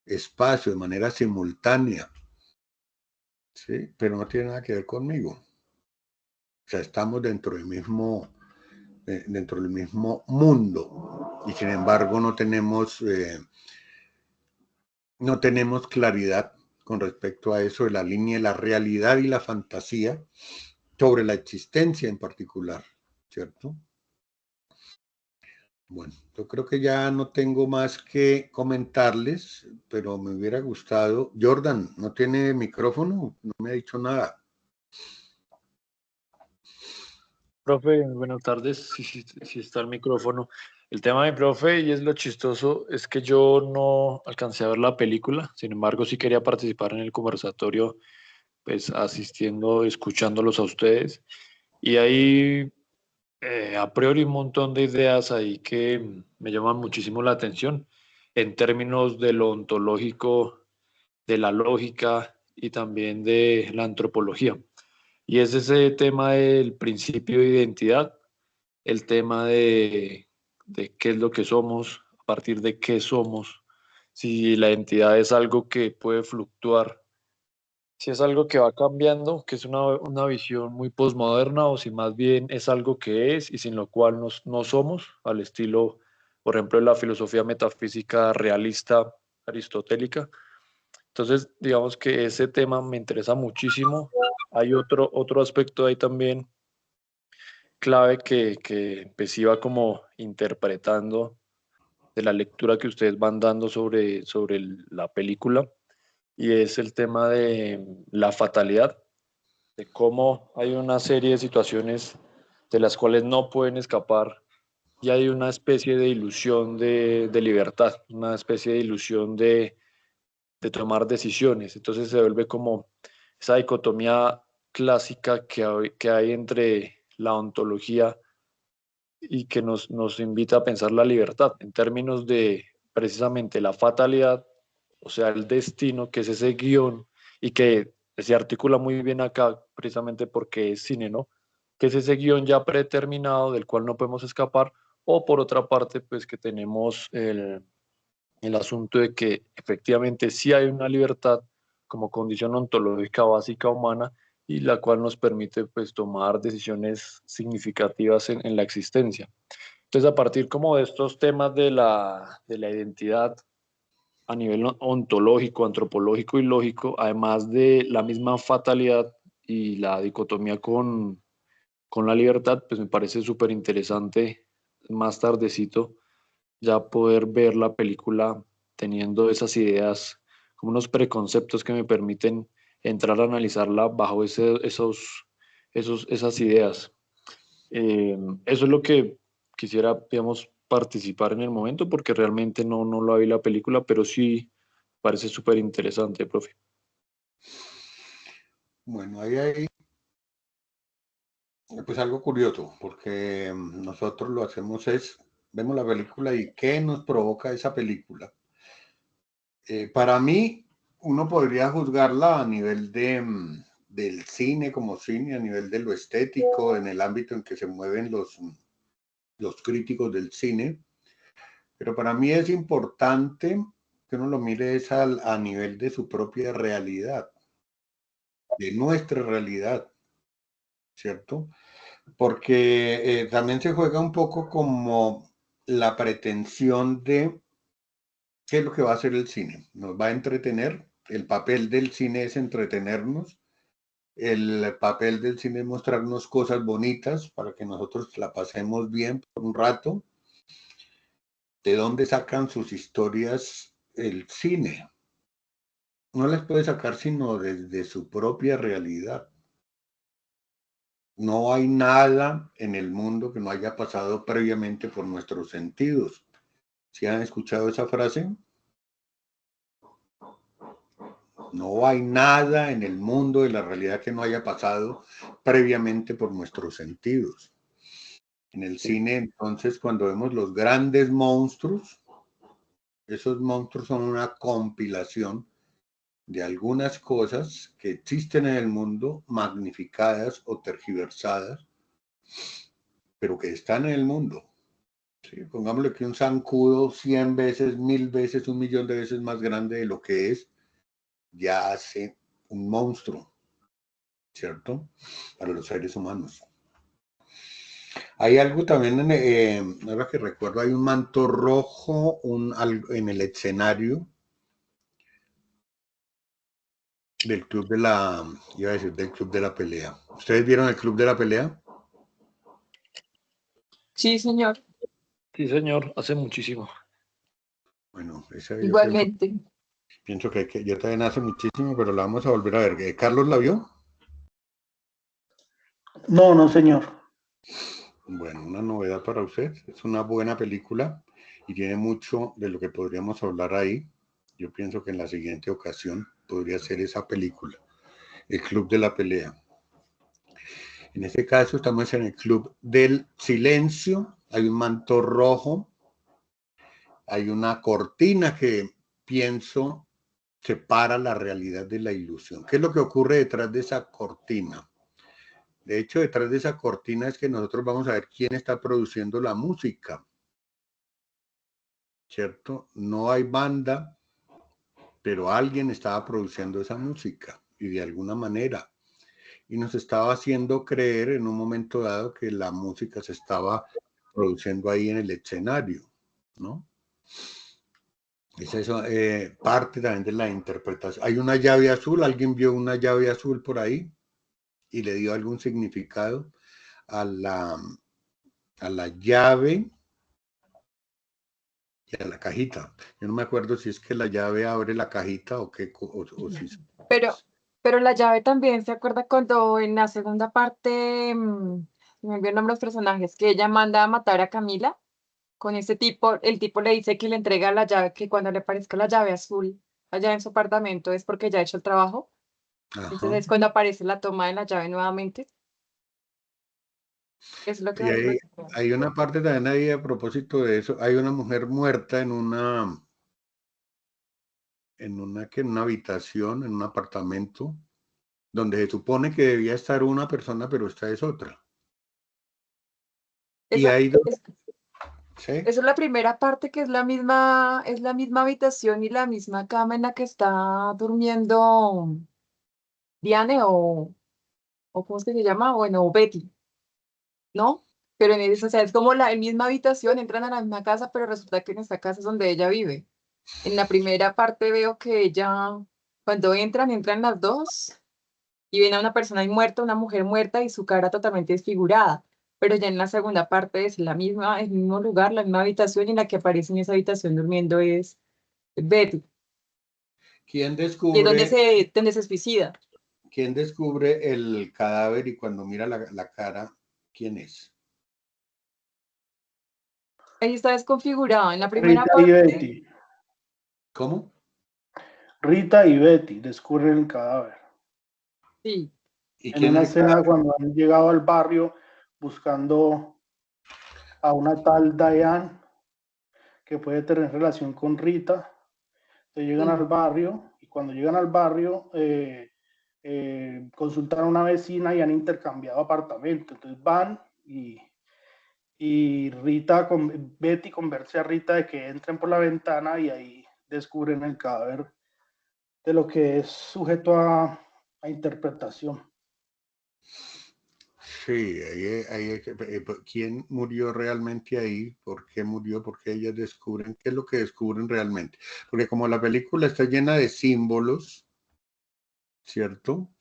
espacio de manera simultánea, ¿sí? Pero no tiene nada que ver conmigo. O sea, estamos dentro del mismo mundo y sin embargo no tenemos claridad con respecto a eso de la línea de la realidad y la fantasía sobre la existencia en particular, ¿cierto? Bueno, yo creo que ya no tengo más que comentarles, pero me hubiera gustado. Jordan, ¿no tiene micrófono? No me ha dicho nada. Profe, buenas tardes. Sí está el micrófono. El tema de mi profe, y es lo chistoso, es que yo no alcancé a ver la película, sin embargo, sí quería participar en el conversatorio, pues asistiendo, escuchándolos a ustedes. Y hay a priori un montón de ideas ahí que me llaman muchísimo la atención en términos de lo ontológico, de la lógica y también de la antropología. Y es ese tema del principio de identidad, el tema de qué es lo que somos, a partir de qué somos, si la identidad es algo que puede fluctuar, si es algo que va cambiando, que es una visión muy posmoderna, o si más bien es algo que es y sin lo cual no somos, al estilo, por ejemplo, de la filosofía metafísica realista aristotélica. Entonces, digamos que ese tema me interesa muchísimo. Hay otro aspecto ahí también clave que pues iba como interpretando de la lectura que ustedes van dando sobre la película, y es el tema de la fatalidad, de cómo hay una serie de situaciones de las cuales no pueden escapar y hay una especie de ilusión de libertad, una especie de ilusión de tomar decisiones. Entonces se vuelve como esa dicotomía clásica que hay entre la ontología y que nos invita a pensar la libertad en términos de precisamente la fatalidad, o sea, el destino, que es ese guión y que se articula muy bien acá precisamente porque es cine, ¿no? Que es ese guión ya predeterminado del cual no podemos escapar, o por otra parte, pues que tenemos el asunto de que efectivamente sí hay una libertad como condición ontológica básica humana y la cual nos permite pues tomar decisiones significativas en la existencia. Entonces, a partir como de estos temas de la identidad a nivel ontológico, antropológico y lógico, además de la misma fatalidad y la dicotomía con la libertad, pues me parece súper interesante más tardecito ya poder ver la película teniendo esas ideas, como unos preconceptos que me permiten entrar a analizarla bajo esas ideas. Eso es lo que quisiera, digamos, participar en el momento, porque realmente no la vi la película, pero sí parece súper interesante, profe. Bueno, ahí hay pues algo curioso, porque nosotros lo hacemos vemos la película y ¿qué nos provoca esa película? Para mí, uno podría juzgarla a nivel del cine como cine, a nivel de lo estético, en el ámbito en que se mueven los críticos del cine, pero para mí es importante que uno lo mire a nivel de su propia realidad, de nuestra realidad, ¿cierto? Porque también se juega un poco como la pretensión de qué es lo que va a hacer el cine. Nos va a entretener. El papel del cine es entretenernos. El papel del cine es mostrarnos cosas bonitas para que nosotros la pasemos bien por un rato. ¿De dónde sacan sus historias el cine? No las puede sacar sino desde su propia realidad. No hay nada en el mundo que no haya pasado previamente por nuestros sentidos. ¿Sí han escuchado esa frase? No hay nada en el mundo de la realidad que no haya pasado previamente por nuestros sentidos. En el cine, entonces, cuando vemos los grandes monstruos, esos monstruos son una compilación de algunas cosas que existen en el mundo, magnificadas o tergiversadas, pero que están en el mundo. ¿Sí? Pongámosle que un zancudo 100 veces, 1000 veces, 1.000.000 de veces más grande de lo que es, ya hace un monstruo, ¿cierto? Para los seres humanos. Hay algo también, ahora que recuerdo, hay un manto rojo en el escenario del club de la, iba a decir del club de la pelea. ¿Ustedes vieron el club de la pelea? Sí, señor. Sí, señor, hace muchísimo. Bueno, esa yo Igualmente. pienso que yo también hace muchísimo, pero la vamos a volver a ver. ¿Carlos la vio? No, no, señor. Bueno, una novedad para usted. Es una buena película y tiene mucho de lo que podríamos hablar ahí. Yo pienso que en la siguiente ocasión podría ser esa película, El Club de la Pelea. En este caso estamos en el Club del Silencio. Hay un manto rojo. Hay una cortina que pienso separa la realidad de la ilusión. ¿Qué es lo que ocurre detrás de esa cortina? De hecho, detrás de esa cortina es que nosotros vamos a ver quién está produciendo la música, ¿cierto? No hay banda, pero alguien estaba produciendo esa música y de alguna manera. Y nos estaba haciendo creer en un momento dado que la música se estaba produciendo ahí en el escenario, ¿no? Es eso, parte también de la interpretación. Hay una llave azul, alguien vio una llave azul por ahí y le dio algún significado a la llave y a la cajita. Yo no me acuerdo si es que la llave abre la cajita o qué, o si... Pero la llave también, ¿se acuerda cuando en la segunda parte, me olvidó el nombre de los personajes, que ella manda a matar a Camila? Con ese tipo, el tipo le dice que le entrega la llave, que cuando le aparezca la llave azul allá en su apartamento es porque ya ha hecho el trabajo. Entonces Ajá. es cuando aparece la toma de la llave nuevamente. Es lo que Y me hay, recuerda. hay una parte también ahí a propósito de eso. Hay una mujer muerta en una habitación, en un apartamento, donde se supone que debía estar una persona, pero esta es otra. Y Esa, hay dos, es- ¿sí? Esa es la primera parte que es la misma habitación y la misma cama en la que está durmiendo Diane o ¿cómo es que se llama? Bueno, o Betty, ¿no? Pero en esa, o sea, es como la misma habitación, entran a la misma casa, pero resulta que en esta casa es donde ella vive. En la primera parte veo que ella, cuando entran las dos y ven a una persona ahí muerta, una mujer muerta y su cara totalmente desfigurada. Pero ya en la segunda parte es la misma, el mismo lugar, la misma habitación y en la que aparece en esa habitación durmiendo es Betty, ¿Quién y es descubre, donde se suicida. quién descubre el cadáver y cuando mira la cara, quién es? Ahí está desconfigurada. En la primera Rita y parte, Betty. ¿Cómo? Rita y Betty descubren el cadáver. sí, ¿Y En quién una es el escena cadáver? cuando han llegado al barrio buscando a una tal Diane que puede tener relación con Rita. Entonces llegan sí. al barrio y cuando llegan al barrio consultan a una vecina y han intercambiado apartamento. Entonces van y Betty convence a Rita de que entren por la ventana y ahí descubren el cadáver de lo que es sujeto a interpretación. Sí, ¿quién murió realmente ahí? ¿Por qué murió? ¿Por qué ellas descubren? ¿Qué es lo que descubren realmente? Porque como la película está llena de símbolos, ¿cierto?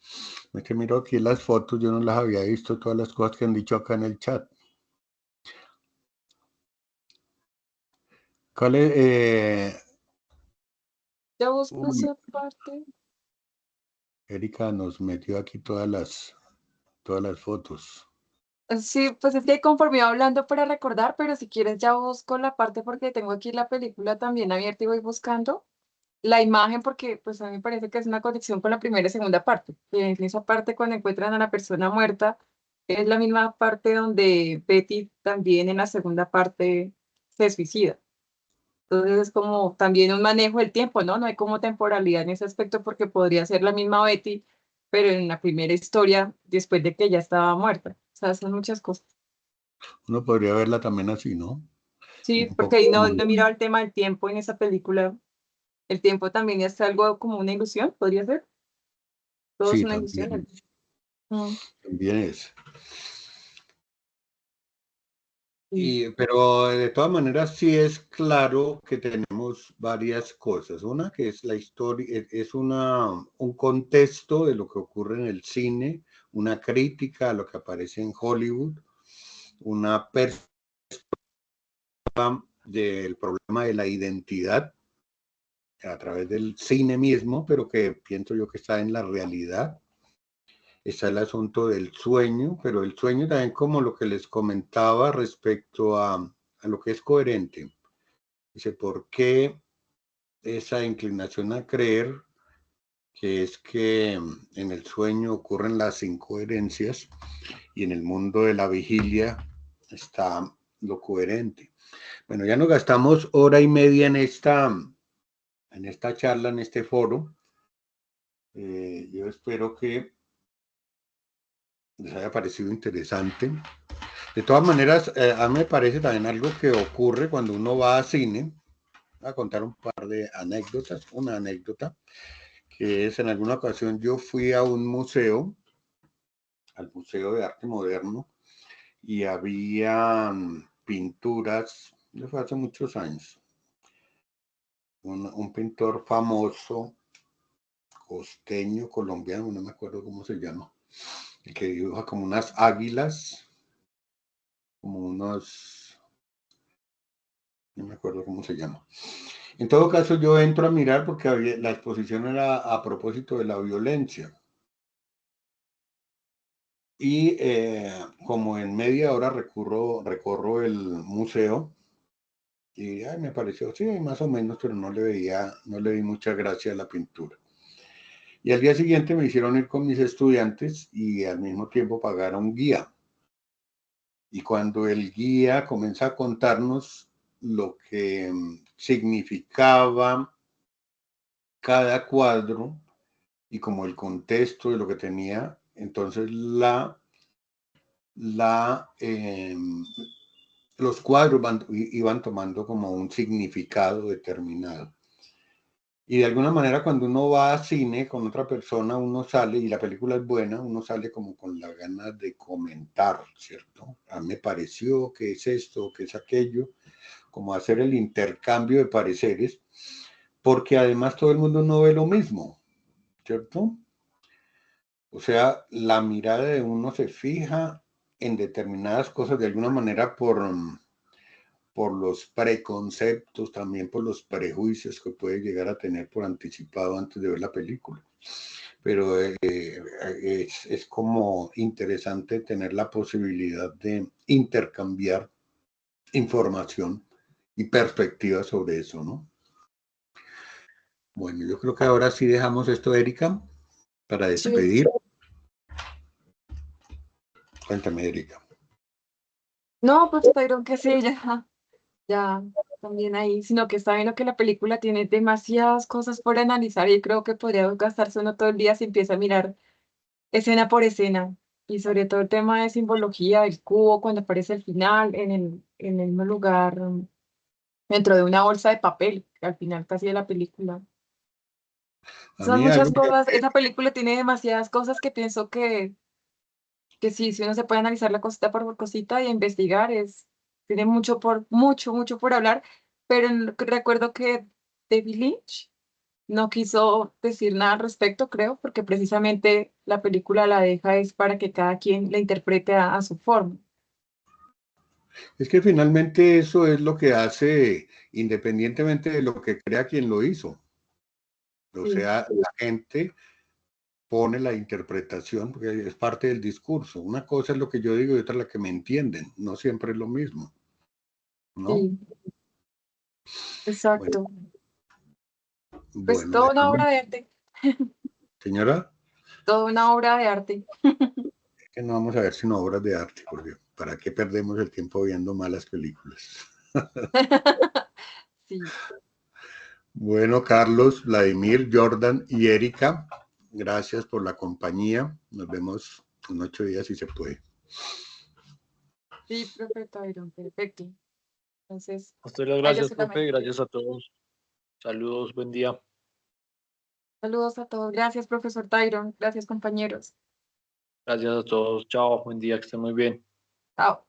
Es que miro aquí las fotos, yo no las había visto, todas las cosas que han dicho acá en el chat. ¿Cuál es? Ya busco Uy, esa parte. Erika nos metió aquí todas las fotos. Sí, pues es que conforme iba hablando para recordar, pero si quieres ya busco la parte porque tengo aquí la película también abierta y voy buscando la imagen porque pues a mí me parece que es una conexión con la primera y segunda parte. En esa parte cuando encuentran a la persona muerta es la misma parte donde Betty también en la segunda parte se suicida. Entonces es como también un manejo del tiempo, ¿no? No hay como temporalidad en ese aspecto porque podría ser la misma Betty, pero en la primera historia después de que ella estaba muerta. O sea, son muchas cosas. Uno podría verla también así, ¿no? Sí, Un porque poco ahí como... no he mirado el tema del tiempo en esa película. El tiempo también es algo como una ilusión, podría ser. Todo es Sí, una ilusión. Mm, también es. sí. Pero de todas maneras sí es claro que tenemos varias cosas. Una que es la historia, es un contexto de lo que ocurre en el cine, una crítica a lo que aparece en Hollywood, una perspectiva del problema de la identidad a través del cine mismo, pero que pienso yo que está en la realidad. Está el asunto del sueño, pero el sueño también como lo que les comentaba respecto a lo que es coherente. Dice, ¿por qué esa inclinación a creer que es que en el sueño ocurren las incoherencias y en el mundo de la vigilia está lo coherente? Bueno, ya nos gastamos hora y media en esta charla, en este foro. Yo espero que les haya parecido interesante. De todas maneras, a mí me parece también algo que ocurre cuando uno va a cine. Voy a contar un par de anécdotas. Una anécdota que es en alguna ocasión yo fui a un museo, al Museo de Arte Moderno, y había pinturas, eso fue hace muchos años, un pintor famoso, costeño, colombiano, no me acuerdo cómo se llama, el que dibuja como unas águilas, como unos, no me acuerdo cómo se llama. En todo caso, yo entro a mirar porque la exposición era a propósito de la violencia. Y como en media hora recorro el museo y me pareció, sí, más o menos, pero no le vi mucha gracia a la pintura. Y al día siguiente me hicieron ir con mis estudiantes y al mismo tiempo pagar a un guía. Y cuando el guía comienza a contarnos lo que significaba cada cuadro y como el contexto de lo que tenía, entonces los cuadros iban tomando como un significado determinado. Y de alguna manera cuando uno va a cine con otra persona, uno sale y la película es buena, uno sale como con la ganas de comentar, ¿cierto? A mí me pareció que es esto, que es aquello, como hacer el intercambio de pareceres, porque además todo el mundo no ve lo mismo, ¿cierto? O sea, la mirada de uno se fija en determinadas cosas de alguna manera por los preconceptos, también por los prejuicios que puede llegar a tener por anticipado antes de ver la película. Pero es como interesante tener la posibilidad de intercambiar información y perspectivas sobre eso, ¿no? Bueno, yo creo que ahora sí dejamos esto, Erika, para Sí. despedir. Cuéntame, Erika. No, pues Tyron, que sí, ya, también ahí, sino que está viendo que la película tiene demasiadas cosas por analizar y creo que podría gastarse uno todo el día si empieza a mirar escena por escena. Y sobre todo el tema de simbología del cubo cuando aparece al final, en el mismo lugar, dentro de una bolsa de papel, al final casi de la película. A Son mí muchas algo cosas, esa película tiene demasiadas cosas que pienso que que sí, si uno se puede analizar la cosita por cosita y investigar, tiene mucho por hablar, pero recuerdo que David Lynch no quiso decir nada al respecto, creo, porque precisamente la película la deja es para que cada quien la interprete a su forma. Es que finalmente eso es lo que hace, independientemente de lo que crea quien lo hizo. O Sí. sea, la gente pone la interpretación, porque es parte del discurso. Una cosa es lo que yo digo y otra la que me entienden. No siempre es lo mismo, ¿no? Sí, exacto. Pues Bueno, toda una dejamos. obra de arte, Señora, toda una obra de arte. es que no vamos a ver sino obras de arte, porque ¿para qué perdemos el tiempo viendo malas películas? Sí, Bueno, Carlos, Vladimir, Jordan y Erika, gracias por la compañía. Nos vemos en 8 días si se puede. sí, profe Tyron, perfecto. Entonces, A ustedes las ahí yo gracias, profe. solamente. Gracias a todos. Saludos, buen día. Saludos a todos. Gracias, profesor Tyron. Gracias, compañeros. Gracias a todos. Chao, buen día, que estén muy bien. Chao.